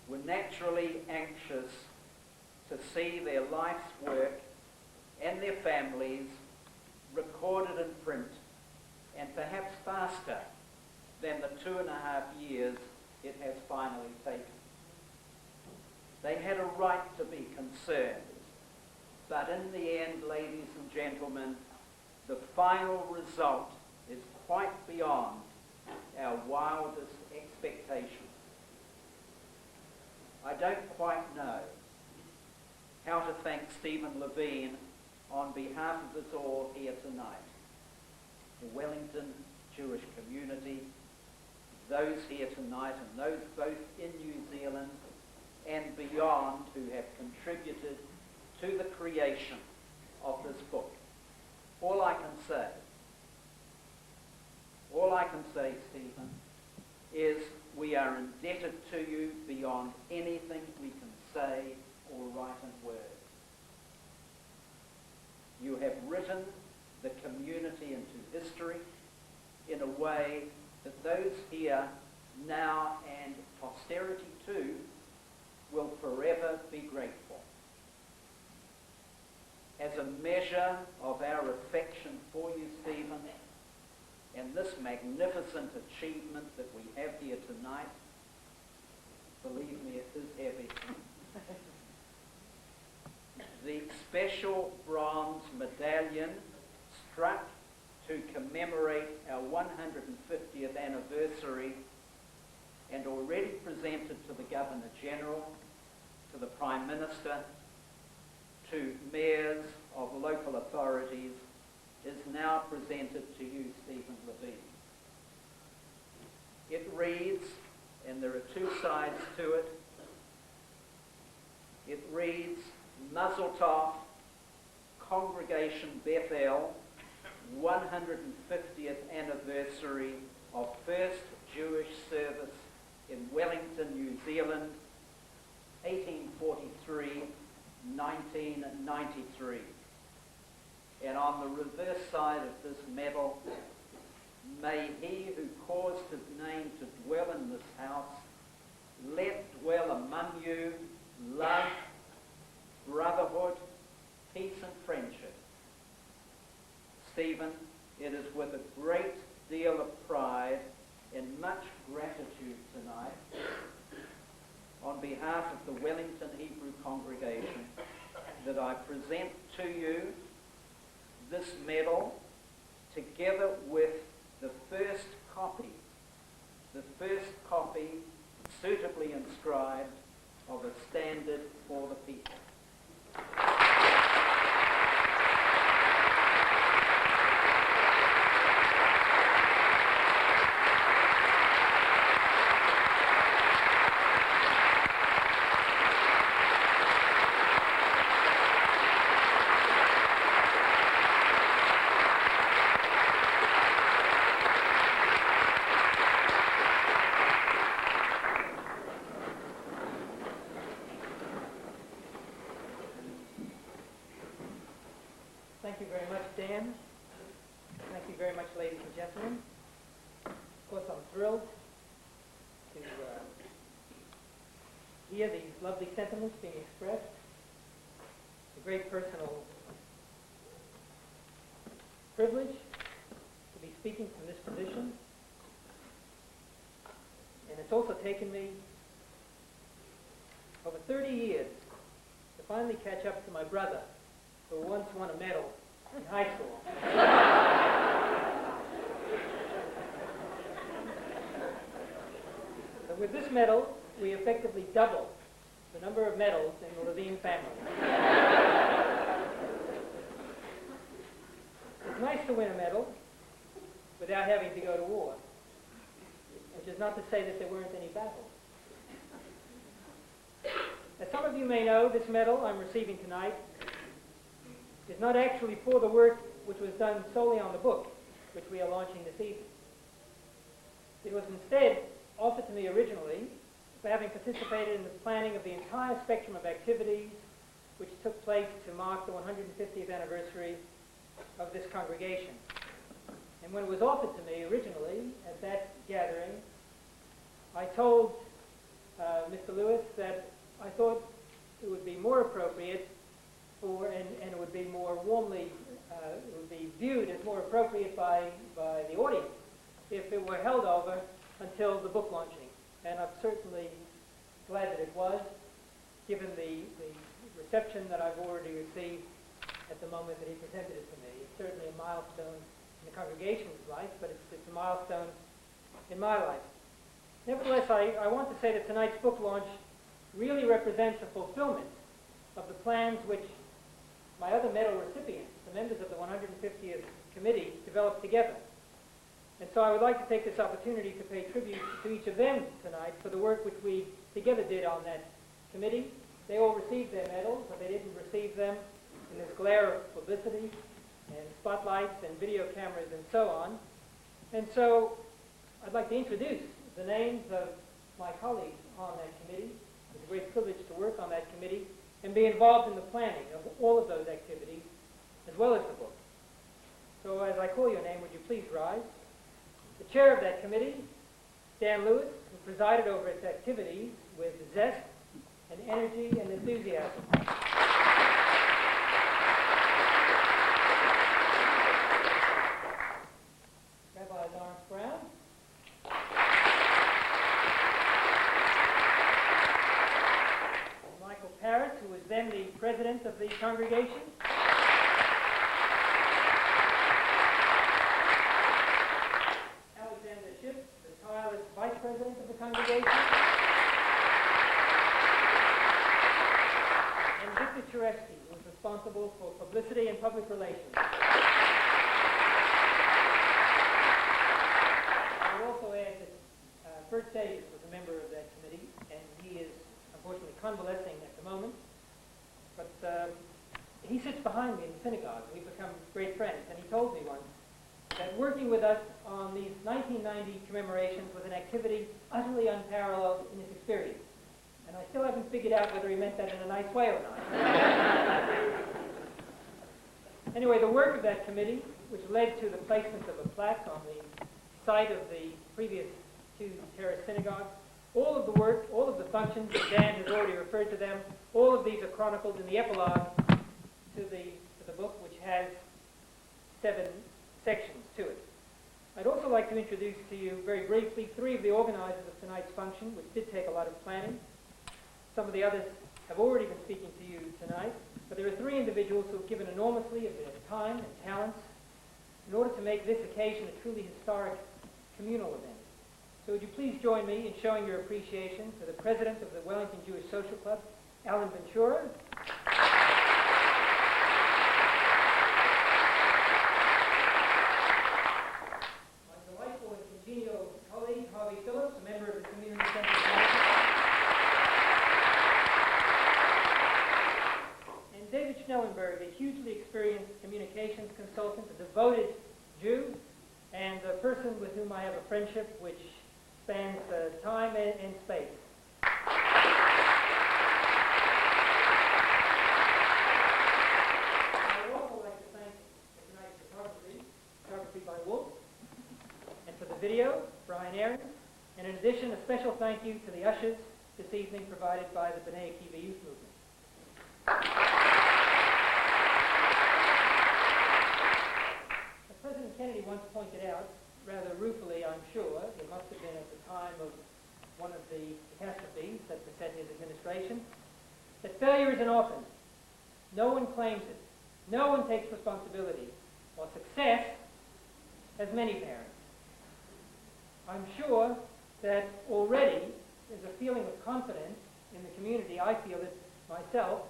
were naturally anxious to see their life's work and their families recorded in print, and perhaps faster than the 2.5 years it has finally taken. They had a right to be concerned, but in the end, ladies and gentlemen, the final result is quite beyond our wildest expectations. I don't quite know how to thank Stephen Levine on behalf of us all here tonight. The Wellington Jewish community, those here tonight and those both in New Zealand and beyond who have contributed to the creation of this book. All I can say, Stephen, is we are indebted to you beyond anything we can say or write in words. You have written the community into history in a way that those here now and posterity too will forever be grateful. As a measure of our affection for you, Stephen, and this magnificent achievement that we have here tonight, believe me, it is heavy. The special bronze medallion struck to commemorate our 150th anniversary and already presented to the Governor-General, to the Prime Minister, to mayors of local authorities, is now presented to you, Stephen Levine. It reads, and there are two sides to it, it reads, Mazel Tov, Congregation Bethel, 150th anniversary of First Jewish Service in Wellington, New Zealand, 1843-1993. And on the reverse side of this medal, may he who caused his name to dwell in this house, let dwell among you love, brotherhood, peace and friendship. Stephen, it is with a great deal of pride and much gratitude tonight, on behalf of the Wellington Hebrew congregation, that I present to you this medal together with the first copy suitably inscribed of a standard for the people. Thank you very much, Dan. Thank you very much, ladies and gentlemen. Of course, I'm thrilled to hear these lovely sentiments being expressed. It's a great personal privilege to be speaking from this position. And it's also taken me over 30 years to finally catch up to my brother, who once won a medal in high school. So with this medal, we effectively doubled the number of medals in the Levine family. It's nice to win a medal without having to go to war, which is not to say that there weren't any battles. As some of you may know, this medal I'm receiving tonight is not actually for the work which was done solely on the book, which we are launching this evening. It was instead offered to me originally for having participated in the planning of the entire spectrum of activities which took place to mark the 150th anniversary of this congregation. And when it was offered to me originally at that gathering, I told Mr. Lewis that I thought it would be more appropriate for, and it would be more warmly, it would be viewed as more appropriate by the audience if it were held over until the book launching. And I'm certainly glad that it was, given the reception that I've already received at the moment that he presented it to me. It's certainly a milestone in the congregation's life, but it's a milestone in my life. Nevertheless, I want to say that tonight's book launch really represents a fulfillment of the plans which my other medal recipients, the members of the 150th committee, developed together. And so I would like to take this opportunity to pay tribute to each of them tonight for the work which we together did on that committee. They all received their medals, but they didn't receive them in this glare of publicity and spotlights and video cameras and so on. And so I'd like to introduce the names of my colleagues on that committee. It's a great privilege to work on that committee and be involved in the planning of all of those activities, as well as the book. So as I call your name, would you please rise? The chair of that committee, Dan Lewis, who presided over its activities with zest and energy and enthusiasm. Rabbi Lawrence Brown. Michael Parrott, who was then the president of the congregation. Alexander Schiff, the tireless vice president of the congregation. And Victor Cheresky, who was responsible for publicity and public relations. I would also add that Bert Davis was a member of that committee, and he is unfortunately convalescing at the moment. But he sits behind me in the synagogue. We've become great friends, and he told me once that working with us on these 1990 commemorations was an activity utterly unparalleled in his experience. And I still haven't figured out whether he meant that in a nice way or not. Anyway, the work of that committee, which led to the placement of a plaque on the site of the previous two terrace synagogues, all of the work, all of the functions, Dan has already referred to them, all of these are chronicled in the epilogue to the book, which has 7 sections to it. I'd also like to introduce to you very briefly 3 of the organizers of tonight's function, which did take a lot of planning. Some of the others have already been speaking to you tonight, but there are 3 individuals who have given enormously of their time and talents in order to make this occasion a truly historic communal event. So would you please join me in showing your appreciation to the president of the Wellington Jewish Social Club, Alan Ventura. My delightful and congenial colleague, Harvey Phillips, a member of the Community Center. And David Schnellenberg, a hugely experienced communications consultant, a devoted Jew, and a person with whom I have a friendship which spans time and space. I would also like to thank tonight's photography by Wolf, and for the video, Brian Ernie, and in addition, a special thank you to the ushers this evening provided by the B'nai Akiva Youth Movement. As President Kennedy once pointed out, rather ruefully, I'm sure, it must have been at the time of one of the catastrophes that beset his administration, that failure is an orphan. No one claims it. No one takes responsibility. While success has many parents. I'm sure that already there's a feeling of confidence in the community, I feel it myself,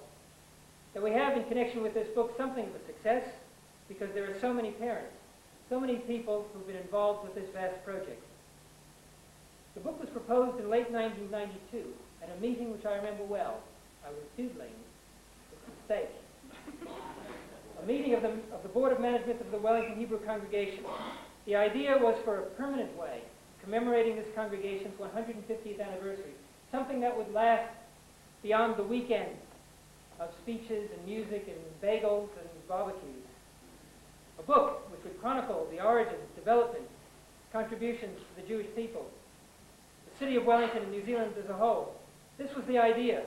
that we have in connection with this book something of a success because there are so many parents. So many people who've been involved with this vast project. The book was proposed in late 1992 at a meeting which I remember well. I was doodling. It's a mistake. A meeting of the Board of Management of the Wellington Hebrew Congregation. The idea was for a permanent way, commemorating this congregation's 150th anniversary, something that would last beyond the weekend of speeches and music and bagels and barbecues. A book which would chronicle the origins, development, contributions to the Jewish people, the city of Wellington and New Zealand as a whole. This was the idea.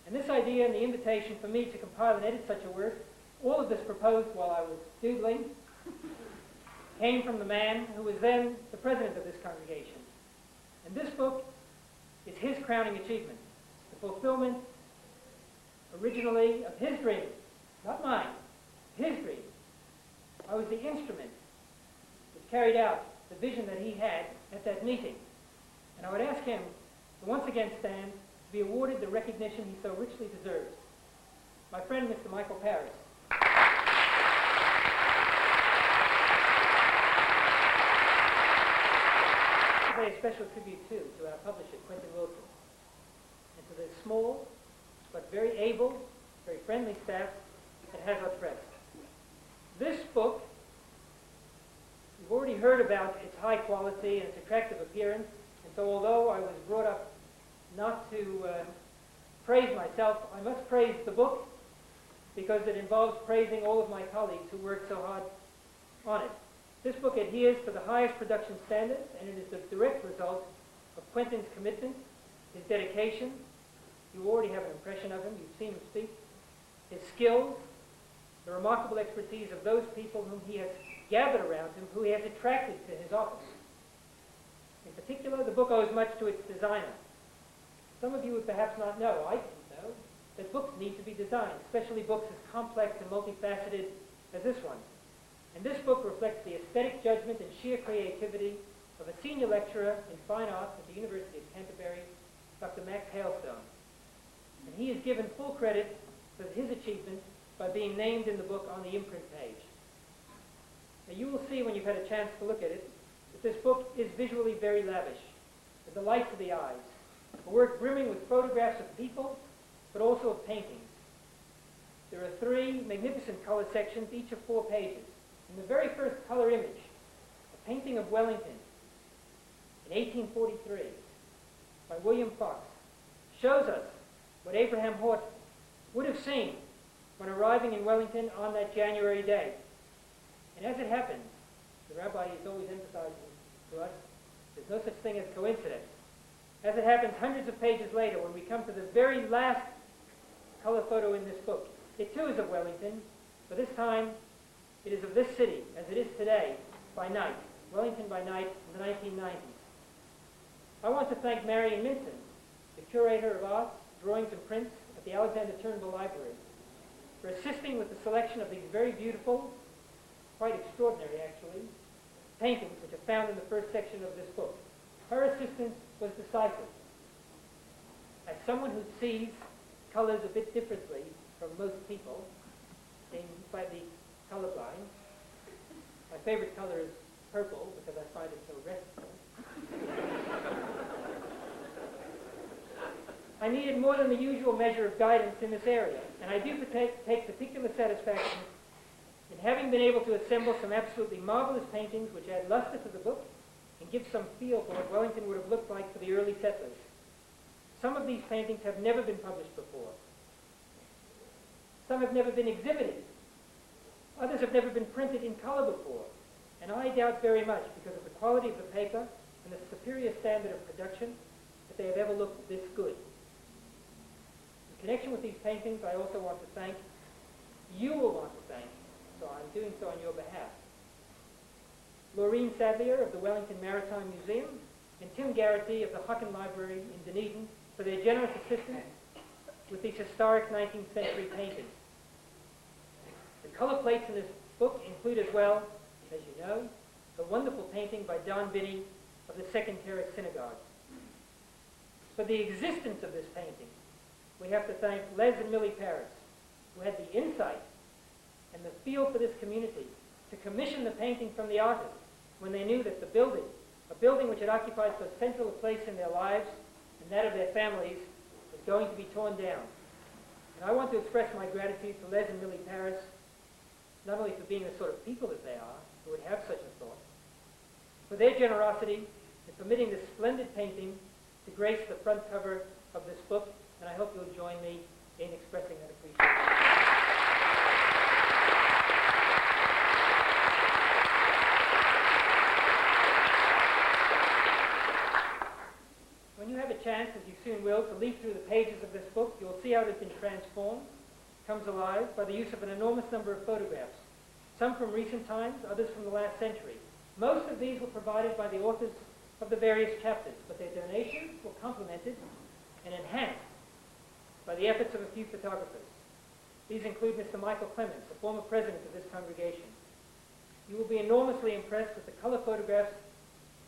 And this idea and the invitation for me to compile and edit such a work, all of this proposed while I was doodling, came from the man who was then the president of this congregation. And this book is his crowning achievement, the fulfillment originally of his dream, not mine, his dream. I was the instrument that carried out the vision that he had at that meeting. And I would ask him to once again stand to be awarded the recognition he so richly deserves. My friend, Mr. Michael Paris. I pay a special tribute, too, to our publisher, Quentin, and to the small but very able, very friendly staff at Hazard Press. This book, you've already heard about its high quality and its attractive appearance, and so although I was brought up not to praise myself, I must praise the book because it involves praising all of my colleagues who worked so hard on it. This book adheres to the highest production standards, and it is the direct result of Quentin's commitment, his dedication. You already have an impression of him. You've seen him speak. His skills, the remarkable expertise of those people whom he has gathered around him, who he has attracted to his office. In particular, the book owes much to its designer. Some of you would perhaps not know, I didn't know, that books need to be designed, especially books as complex and multifaceted as this one. And this book reflects the aesthetic judgment and sheer creativity of a senior lecturer in fine arts at the University of Canterbury, Dr. Max Hailstone. And he is given full credit for his achievement by being named in the book on the imprint page. Now you will see when you've had a chance to look at it that this book is visually very lavish, a delight to the eyes, a work brimming with photographs of people, but also of paintings. There are 3 magnificent color sections, each of 4 pages. In the very first color image, a painting of Wellington in 1843 by William Fox shows us what Abraham Hort would have seen when arriving in Wellington on that January day. And as it happens, the Rabbi is always emphasizing to us, there's no such thing as coincidence. As it happens, hundreds of pages later, when we come to the very last color photo in this book, it too is of Wellington, but this time it is of this city, as it is today, by night. Wellington by night in the 1990s. I want to thank Marion Minton, the curator of arts, drawings and prints at the Alexander Turnbull Library, for assisting with the selection of these very beautiful, quite extraordinary actually, paintings which are found in the first section of this book. Her assistance was decisive. As someone who sees colors a bit differently from most people, being slightly colorblind, my favorite color is purple because I find it so restful. I needed more than the usual measure of guidance in this area, and I do take particular satisfaction in having been able to assemble some absolutely marvelous paintings which add luster to the book and give some feel for what Wellington would have looked like for the early settlers. Some of these paintings have never been published before. Some have never been exhibited. Others have never been printed in color before, and I doubt very much, because of the quality of the paper and the superior standard of production, that they have ever looked this good. In connection with these paintings, I also want to thank, you will want to thank, so I'm doing so on your behalf, Laureen Sadlier of the Wellington Maritime Museum and Tim Garrity of the Hocken Library in Dunedin for their generous assistance with these historic 19th century paintings. The color plates in this book include as well, as you know, the wonderful painting by Don Binney of the Second Terrace Synagogue. For the existence of this painting, we have to thank Les and Millie Paris, who had the insight and the feel for this community to commission the painting from the artist when they knew that the building, a building which had occupied so central a place in their lives and that of their families, was going to be torn down. And I want to express my gratitude to Les and Millie Paris, not only for being the sort of people that they are, who would have such a thought, for their generosity in permitting this splendid painting to grace the front cover of this book, and I hope you'll join me in expressing that appreciation. When you have a chance, as you soon will, to leaf through the pages of this book, you'll see how it has been transformed, comes alive by the use of an enormous number of photographs, some from recent times, others from the last century. Most of these were provided by the authors of the various chapters, but their donations were complemented and enhanced by the efforts of a few photographers. These include Mr. Michael Clements, the former president of this congregation. You will be enormously impressed with the color photographs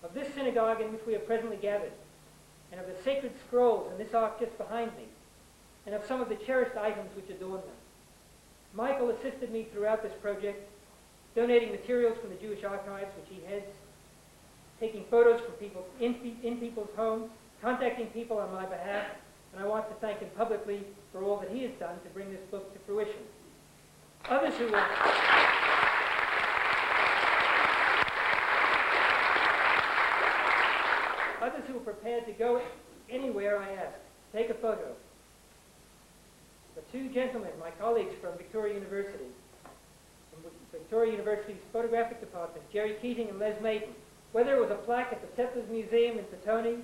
of this synagogue in which we are presently gathered, and of the sacred scrolls in this ark just behind me, and of some of the cherished items which adorn them. Michael assisted me throughout this project, donating materials from the Jewish archives which he heads, taking photos from people in people's homes, contacting people on my behalf, and I want to thank him publicly for all that he has done to bring this book to fruition. Others who were prepared to go anywhere I asked, take a photo. The two gentlemen, my colleagues from Victoria University, from Victoria University's photographic department, Jerry Keating and Les Maiden, whether it was a plaque at the Settlers Museum in Petone,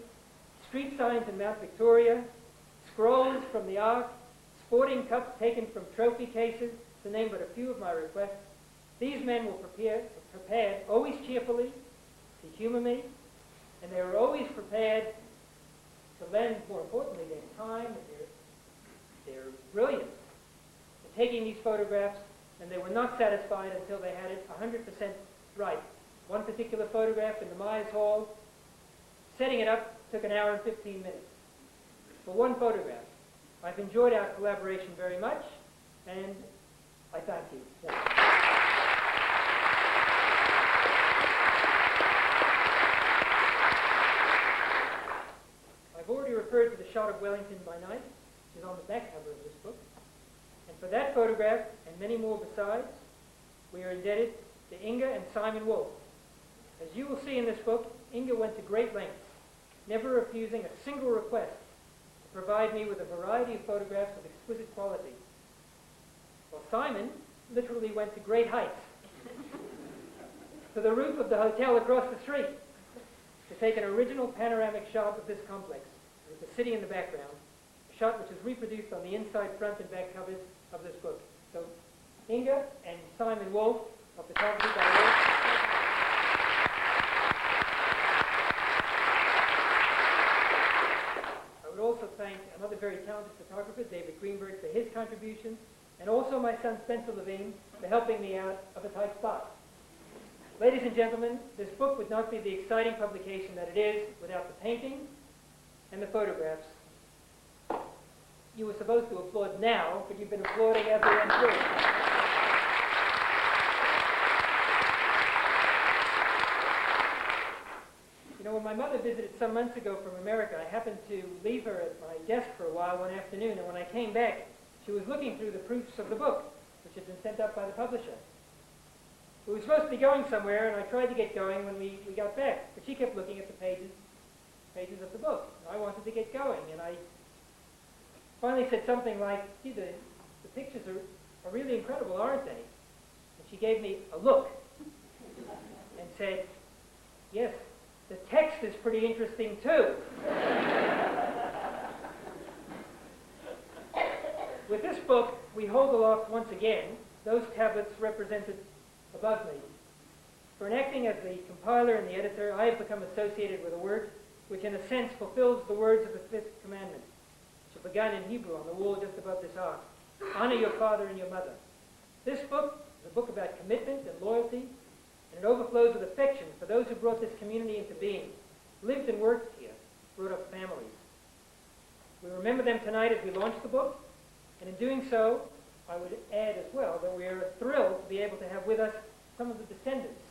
street signs in Mount Victoria, scrolls from the Ark, sporting cups taken from trophy cases, to name but a few of my requests, these men were prepared, always cheerfully, to humor me, and they were always prepared to lend, more importantly, their time and their brilliance to taking these photographs, and they were not satisfied until they had it 100% right. One particular photograph in the Myers Hall, setting it up took an hour and 15 minutes for one photograph. I've enjoyed our collaboration very much, and I thank you. I've already referred to the shot of Wellington by night, which is on the back cover of this book. And for that photograph, and many more besides, we are indebted to Inga and Simon Wolfe. As you will see in this book, Inga went to great lengths, never refusing a single request to provide me with a variety of photographs of exquisite quality. While Simon literally went to great heights, to the roof of the hotel across the street, to take an original panoramic shot of this complex, with the city in the background, a shot which is reproduced on the inside, front, and back covers of this book. So, Inga and Simon Wolfe of photography by Hort. I would also thank another very talented photographer, David Greenberg, for his contributions, and also my son Spencer Levine for helping me out of a tight spot. Ladies and gentlemen, this book would not be the exciting publication that it is without the painting and the photographs. You were supposed to applaud now, but you've been applauding as we went through. You know, when my mother visited some months ago from America, I happened to leave her at my desk for a while one afternoon, and when I came back, she was looking through the proofs of the book, which had been sent up by the publisher. We were supposed to be going somewhere, and I tried to get going when we got back, but she kept looking at the pages of the book. I wanted to get going, and I finally said something like, gee, the pictures are really incredible, aren't they? And she gave me a look and said, yes, the text is pretty interesting too. With this book, we hold aloft once again those tablets represented above me. For in acting as the compiler and the editor, I have become associated with a work which in a sense fulfills the words of the fifth commandment, which are begun in Hebrew on the wall just above this ark. Honor your father and your mother. This book is a book about commitment and loyalty, and it overflows with affection for those who brought this community into being, lived and worked here, brought up families. We remember them tonight as we launch the book, and in doing so, I would add as well that we are thrilled to be able to have with us some of the descendants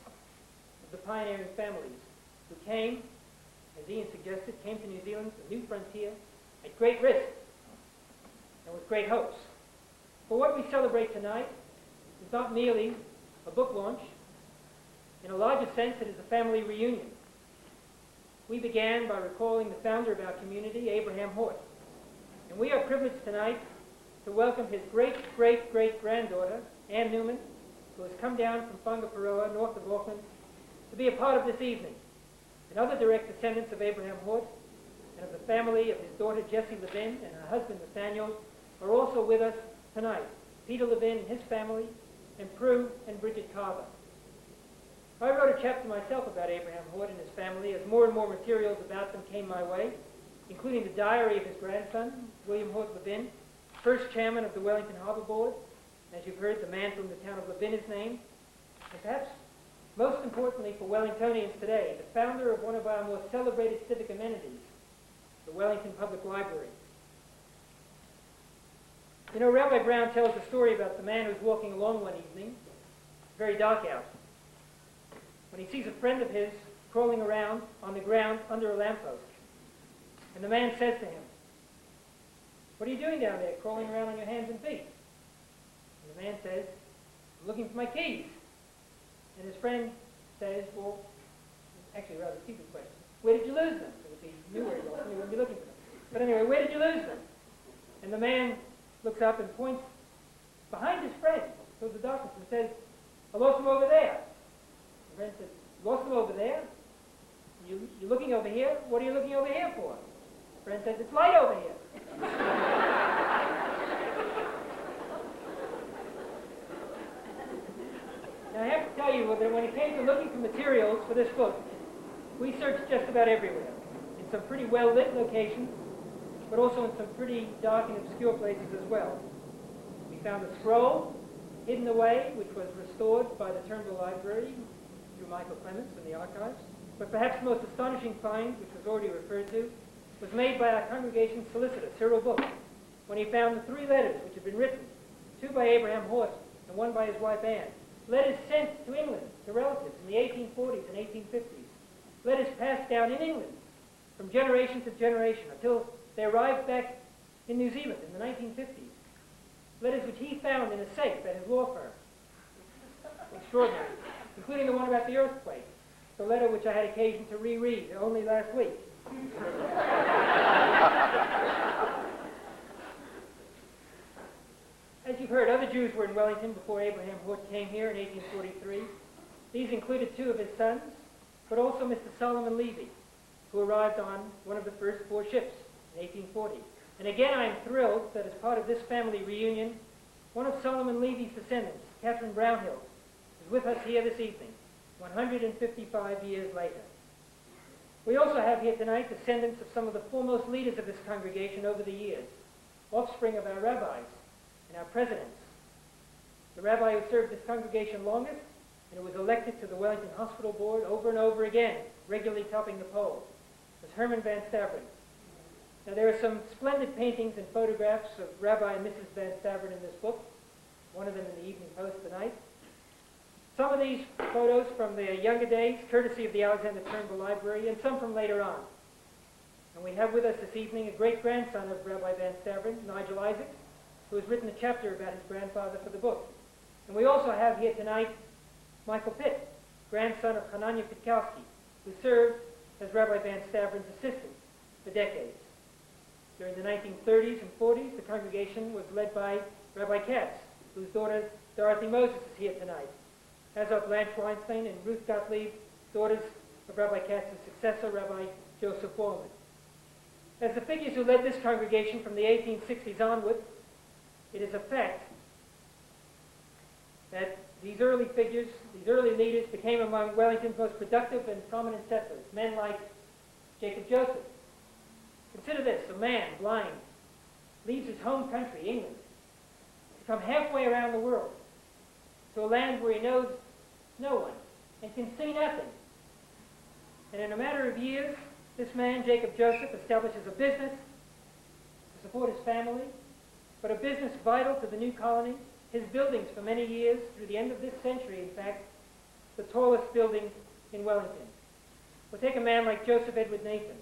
of the pioneering families who came, as Ian suggested, came to New Zealand, a new frontier, at great risk and with great hopes. For what we celebrate tonight is not merely a book launch. In a larger sense, it is a family reunion. We began by recalling the founder of our community, Abraham Hort, and we are privileged tonight to welcome his great-great-great-granddaughter, Ann Newman, who has come down from Whangaparoa, north of Auckland, to be a part of this evening, and other direct descendants of Abraham Hort, and of the family of his daughter Jessie Levine and her husband Nathaniel are also with us tonight. Peter Levine and his family, and Prue and Bridget Carver. I wrote a chapter myself about Abraham Hort and his family as more and more materials about them came my way, including the diary of his grandson, William Hort Levine, first chairman of the Wellington Harbour Board. As you've heard, the man from the town of Levine is named. And perhaps most importantly for Wellingtonians today, the founder of one of our more celebrated civic amenities, the Wellington Public Library. You know, Rabbi Brown tells a story about the man who was walking along one evening. It's very dark out, when he sees a friend of his crawling around on the ground under a lamppost. And the man says to him, "What are you doing down there, crawling around on your hands and feet?" And the man says, "I'm looking for my keys." And his friend says, well, actually a rather stupid question, "Where did you lose them?" Because if he knew where he lost them, he wouldn't be looking for them. But anyway, where did you lose them? And the man looks up and points behind his friend towards the darkness and says, "I lost them over there." The friend says, "You lost them over there? You're looking over here? What are you looking over here for?" The friend says, "It's light over here." Now I have to tell you that when it came to looking for materials for this book, we searched just about everywhere, in some pretty well-lit locations, but also in some pretty dark and obscure places as well. We found a scroll hidden away, which was restored by the Turnbull Library through Michael Clements in the archives. But perhaps the most astonishing find, which was already referred to, was made by our congregation's solicitor, Cyril Book, when he found the 3 letters which had been written, 2 by Abraham Hort and 1 by his wife Anne. Letters sent to England to relatives in the 1840s and 1850s. Letters passed down in England from generation to generation until they arrived back in New Zealand in the 1950s. Letters which he found in a safe at his law firm. Extraordinary. Including the one about the earthquake, the letter which I had occasion to reread only last week. As you've heard, other Jews were in Wellington before Abraham Hort came here in 1843. These included 2 of his sons, but also Mr. Solomon Levy, who arrived on one of the first 4 ships in 1840. And again, I am thrilled that as part of this family reunion, one of Solomon Levy's descendants, Catherine Brownhill, is with us here this evening, 155 years later. We also have here tonight descendants of some of the foremost leaders of this congregation over the years, offspring of our rabbis and our presidents. The rabbi who served this congregation longest and who was elected to the Wellington Hospital Board over and over again, regularly topping the poll, was Herman Van Staveren. Now there are some splendid paintings and photographs of Rabbi and Mrs. Van Staveren in this book, one of them in the Evening Post tonight. Some of these photos from their younger days, courtesy of the Alexander Turnbull Library, and some from later on. And we have with us this evening a great-grandson of Rabbi Van Staveren, Nigel Isaac, who has written a chapter about his grandfather for the book. And we also have here tonight Michael Pitt, grandson of Hanania Pitkowski, who served as Rabbi Van Staveren's assistant for decades. During the 1930s and 40s, the congregation was led by Rabbi Katz, whose daughter Dorothy Moses is here tonight, as are Blanche Weinstein and Ruth Gottlieb, daughters of Rabbi Katz's successor, Rabbi Joseph Borman. As the figures who led this congregation from the 1860s onward, it is a fact that these early figures, these early leaders, became among Wellington's most productive and prominent settlers, men like Jacob Joseph. Consider this, a man, blind, leaves his home country, England, to come halfway around the world, to a land where he knows no one and can see nothing. And in a matter of years, this man, Jacob Joseph, establishes a business to support his family, but a business vital to the new colony, his buildings for many years, through the end of this century, in fact, the tallest building in Wellington. We'll take a man like Joseph Edward Nathan,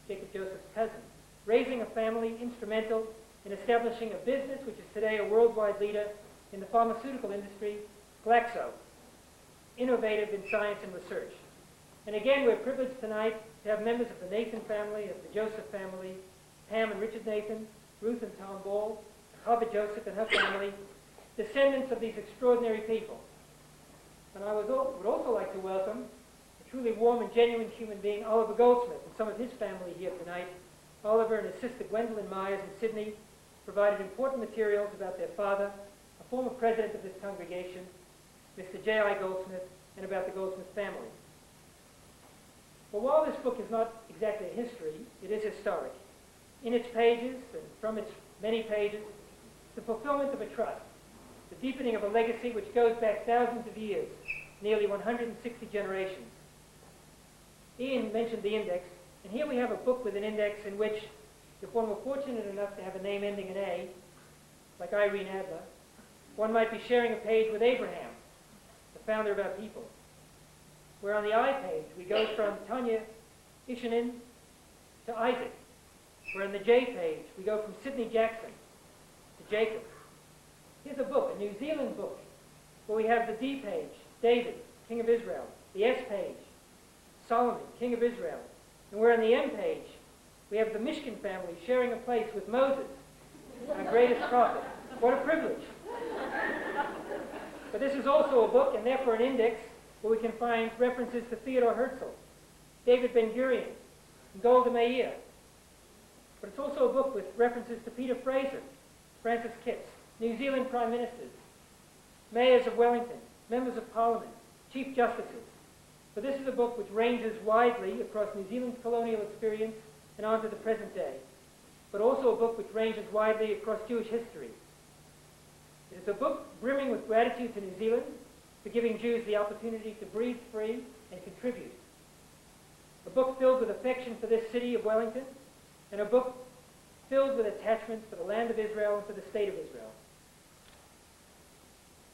Jacob Joseph's cousin, raising a family instrumental in establishing a business which is today a worldwide leader in the pharmaceutical industry, Glaxo, innovative in science and research. And again, we're privileged tonight to have members of the Nathan family, of the Joseph family, Pam and Richard Nathan, Ruth and Tom Ball, Harvard Joseph and her family, descendants of these extraordinary people. And I would also like to welcome a truly warm and genuine human being, Oliver Goldsmith, and some of his family here tonight, Oliver and his sister Gwendolyn Myers in Sydney provided important materials about their father, a former president of this congregation, Mr. J.I. Goldsmith, and about the Goldsmith family. Well, while this book is not exactly a history, it is historic. In its pages, and from its many pages, the fulfillment of a trust, the deepening of a legacy which goes back thousands of years, nearly 160 generations. Ian mentioned the index, and here we have a book with an index in which, if one were fortunate enough to have a name ending in A, like Irene Adler, one might be sharing a page with Abraham, the founder of our people. Where on the I page, we go from Tanya Ishanin to Isaac. Where on the J page, we go from Sidney Jackson to Jacob. Here's a book, a New Zealand book, where we have the D page, David, King of Israel. The S page, Solomon, King of Israel. And where on the M page, we have the Mishkin family sharing a place with Moses, our greatest prophet. What a privilege. But this is also a book, and therefore an index, where we can find references to Theodore Hirshell, David Ben-Gurion, and Golda Meir. But it's also a book with references to Peter Fraser, Francis Kitts, New Zealand Prime Ministers, mayors of Wellington, members of Parliament, Chief Justices. So this is a book which ranges widely across New Zealand's colonial experience and on to the present day, but also a book which ranges widely across Jewish history. It is a book brimming with gratitude to New Zealand for giving Jews the opportunity to breathe free and contribute. A book filled with affection for this city of Wellington, and a book filled with attachment for the land of Israel and for the state of Israel.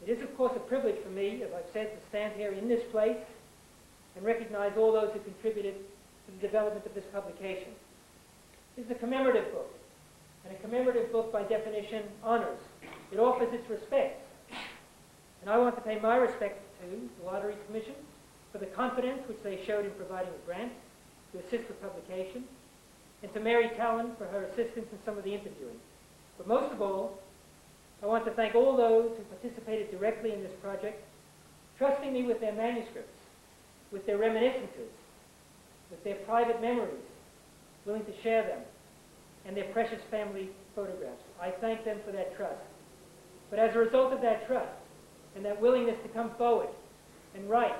It is, of course, a privilege for me, as I've said, to stand here in this place and recognize all those who contributed to the development of this publication. This is a commemorative book, and a commemorative book, by definition, honors. It offers its respects. And I want to pay my respects to the Lottery Commission for the confidence which they showed in providing a grant to assist with publication, and to Mary Talon for her assistance in some of the interviewing. But most of all, I want to thank all those who participated directly in this project, trusting me with their manuscripts, with their reminiscences, with their private memories, willing to share them, and their precious family photographs. I thank them for that trust. But as a result of that trust and that willingness to come forward and write,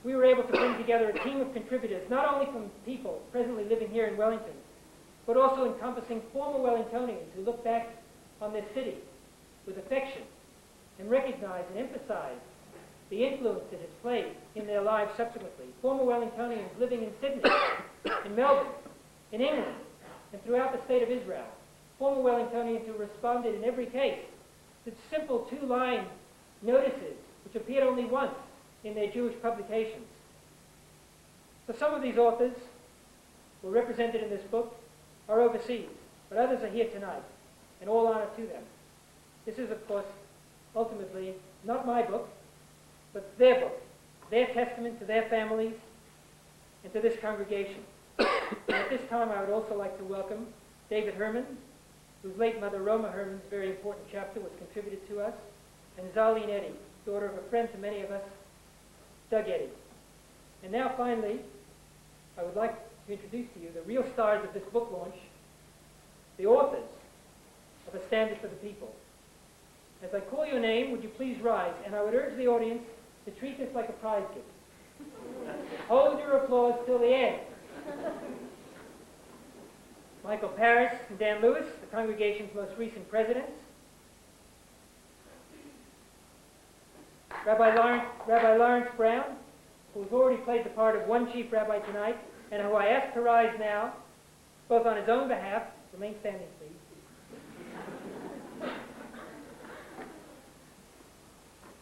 we were able to bring together a team of contributors, not only from people presently living here in Wellington, but also encompassing former Wellingtonians who look back on this city with affection and recognize and emphasize the influence it has played in their lives subsequently. Former Wellingtonians living in Sydney, in Melbourne, in England, and throughout the state of Israel. Former Wellingtonians who responded in every case to simple two-line notices which appeared only once in their Jewish publications. So some of these authors who are represented in this book are overseas, but others are here tonight, and all honor to them. This is, of course, ultimately not my book, but their book, their testament to their families and to this congregation. And at this time, I would also like to welcome David Herman, whose late mother, Roma Herman's very important chapter was contributed to us, and Zaline Eddy, daughter of a friend to many of us, Doug Eddy. And now, finally, I would like to introduce to you the real stars of this book launch, the authors of A Standard for the People. As I call your name, would you please rise? And I would urge the audience to treat this like a prize gift. Hold your applause till the end. Michael Parris and Dan Lewis, the congregation's most recent presidents. Rabbi Lawrence Brown, who has already played the part of one chief rabbi tonight, and who I ask to rise now, both on his own behalf. Remain standing, please.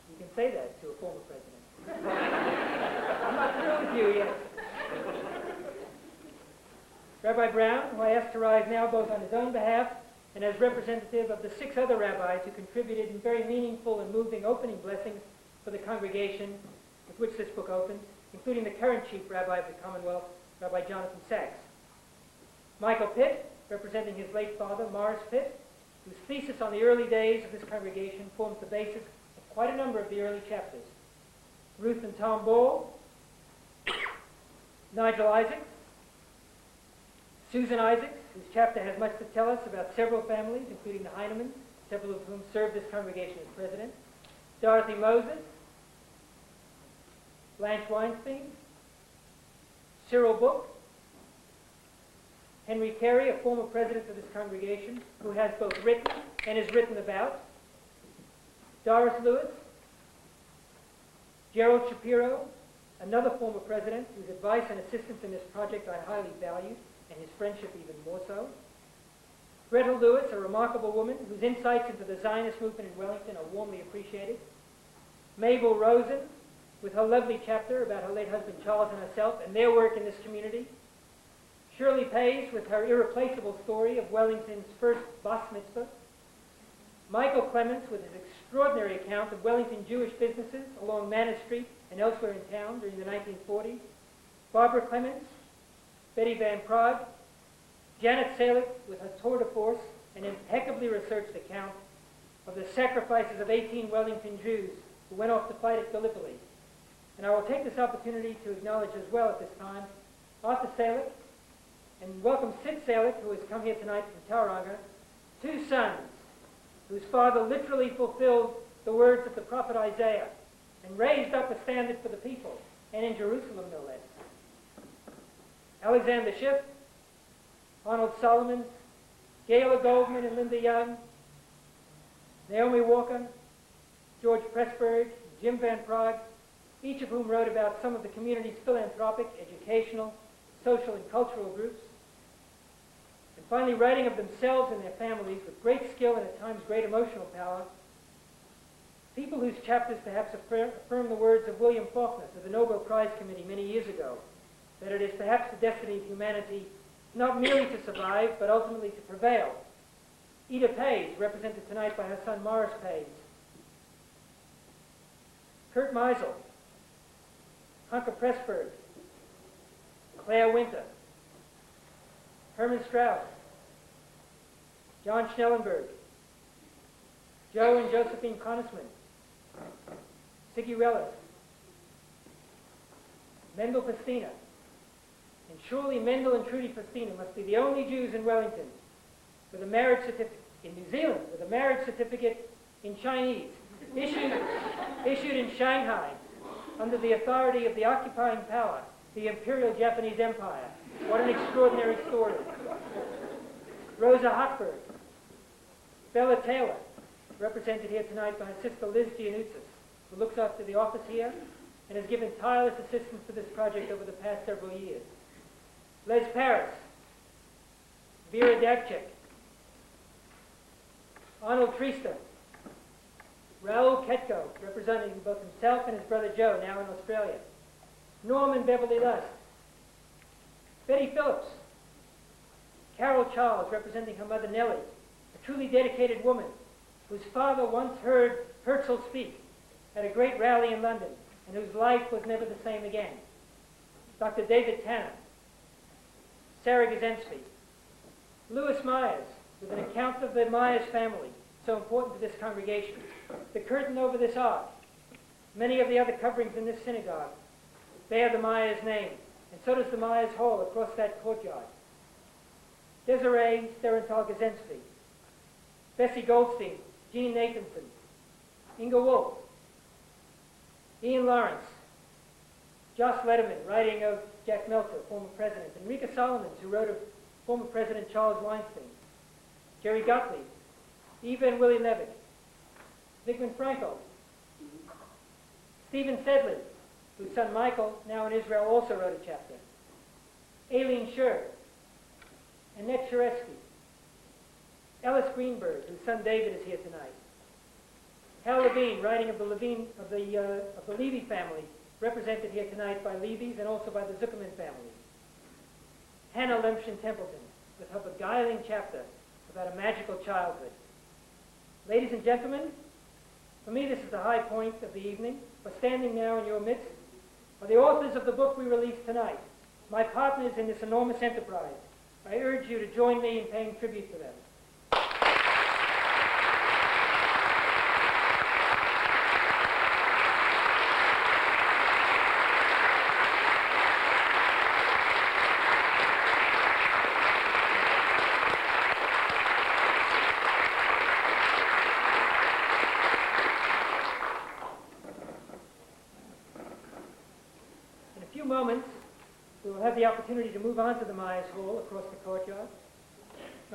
You can say that to a former president. I'm not through with you yet. Rabbi Brown, who I ask to rise now both on his own behalf and as representative of the 6 other rabbis who contributed in very meaningful and moving opening blessings for the congregation with which this book opens, including the current chief rabbi of the Commonwealth, Rabbi Jonathan Sachs. Michael Pitt, representing his late father, Morris Pitt, whose thesis on the early days of this congregation forms the basis of quite a number of the early chapters. Ruth and Tom Ball, Nigel Isaacs, Susan Isaacs, whose chapter has much to tell us about several families, including the Heinemans, several of whom served this congregation as president. Dorothy Moses, Blanche Weinstein, Cyril Book, Henry Carey, a former president of this congregation, who has both written and is written about, Doris Lewis, Gerald Shapiro, another former president whose advice and assistance in this project I highly valued, and his friendship even more so. Gretel Lewis, a remarkable woman whose insights into the Zionist movement in Wellington are warmly appreciated. Mabel Rosen, with her lovely chapter about her late husband Charles and herself and their work in this community. Shirley Pays, with her irreplaceable story of Wellington's first Bas Mitzvah. Michael Clements, with his extraordinary account of Wellington Jewish businesses along Manor Street and elsewhere in town during the 1940s. Barbara Clements, Betty Van Prague, Janet Salick, with her tour de force, an impeccably researched account of the sacrifices of 18 Wellington Jews who went off to fight at Gallipoli. And I will take this opportunity to acknowledge as well at this time Arthur Salick and welcome Sid Salick, who has come here tonight from Tauranga, two sons whose father literally fulfilled the words of the prophet Isaiah and raised up a standard for the people, and in Jerusalem no less. Alexander Schiff, Arnold Solomon, Gayla Goldman and Linda Young, Naomi Walker, George Pressburg, Jim Van Prague, each of whom wrote about some of the community's philanthropic, educational, social, and cultural groups. And finally, writing of themselves and their families with great skill and at times great emotional power, people whose chapters perhaps affirm the words of William Faulkner to the Nobel Prize Committee many years ago, that it is perhaps the destiny of humanity not merely to survive, but ultimately to prevail. Ida Pays, represented tonight by her son Morris Pays. Kurt Meisel, Hunker Pressburg, Claire Winter, Herman Strauss, John Schnellenberg, Joe and Josephine Connisman, Siggy Rellis, Mendel Festina, and surely Mendel and Trudy Festina must be the only Jews in Wellington with a marriage certificate, in New Zealand, with a marriage certificate in Chinese, issued in Shanghai under the authority of the occupying power, the Imperial Japanese Empire. What an extraordinary story. Rosa Hochberg, Bella Taylor, represented here tonight by her sister Liz Giannoutzis, who looks after the office here and has given tireless assistance to this project over the past several years. Les Paris, Vera Dabchik, Arnold Triester, Raoul Ketko, representing both himself and his brother Joe, now in Australia. Norman Beverly Lust, Betty Phillips, Carol Charles, representing her mother Nellie, a truly dedicated woman whose father once heard Hirshell speak at a great rally in London and whose life was never the same again. Dr. David Tanner, Sarah Gazensky, Louis Myers, with an account of the Myers family, so important to this congregation, the curtain over this ark, many of the other coverings in this synagogue bear the Myers name, and so does the Myers Hall across that courtyard. Desiree Sterenthal Gazensky, Bessie Goldstein, Jean Nathanson, Inga Wolf, Ian Lawrence, Joss Lederman, writing of Jack Meltzer, former president, Enrica Solomons, who wrote of former President Charles Weinstein, Jerry Gottlieb, Eva and Willie Levitt, Zygmunt Frankel, Stephen Sedley, whose son Michael, now in Israel, also wrote a chapter, Aileen Scher, Annette Sharesky, Ellis Greenberg, whose son David is here tonight, Hal Levine, writing of the Levine of the Levy family, represented here tonight by Levy's and also by the Zuckerman family. Hannah Lemchen Templeton, with her beguiling chapter about a magical childhood. Ladies and gentlemen, for me this is the high point of the evening. For standing now in your midst are the authors of the book we released tonight, my partners in this enormous enterprise. I urge you to join me in paying tribute to them. moments, we will have the opportunity to move on to the Myers Hall across the courtyard.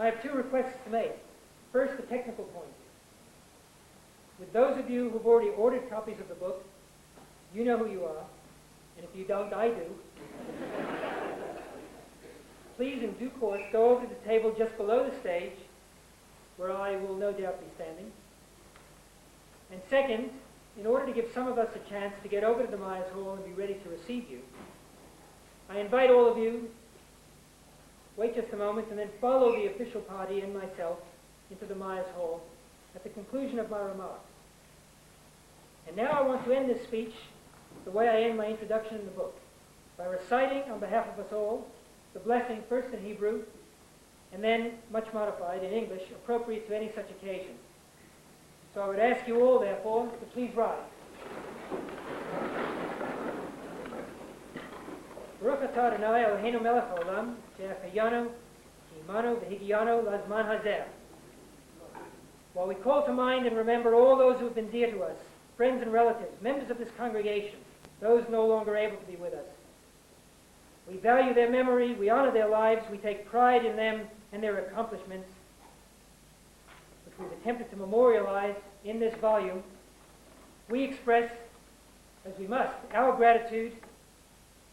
I have two requests to make. First, the technical point. With those of you who've already ordered copies of the book, you know who you are, and if you don't, I do. Please, in due course, go over to the table just below the stage, where I will no doubt be standing. And second, in order to give some of us a chance to get over to the Myers Hall and be ready to receive you, I invite all of you, wait just a moment, and then follow the official party and myself into the Myers Hall at the conclusion of my remarks. And now I want to end this speech the way I end my introduction in the book, by reciting on behalf of us all the blessing first in Hebrew and then much modified in English, appropriate to any such occasion. So I would ask you all, therefore, to please rise. Baruch atah Adonai Eloheinu melech haolam, she'achayanu, she'imanu v'higianu lazman hazeh. While we call to mind and remember all those who have been dear to us, friends and relatives, members of this congregation, those no longer able to be with us, we value their memory, we honor their lives, we take pride in them and their accomplishments, which we've attempted to memorialize in this volume. We express, as we must, our gratitude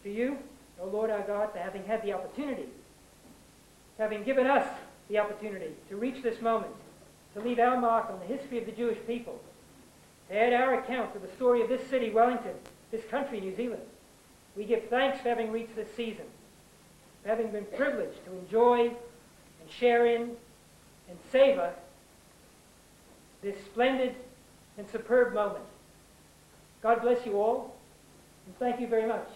to you, O Lord our God, for having had the opportunity, having given us the opportunity to reach this moment, to leave our mark on the history of the Jewish people, to add our account to the story of this city, Wellington, this country, New Zealand. We give thanks for having reached this season, for having been privileged to enjoy and share in and savor this splendid and superb moment. God bless you all, and thank you very much.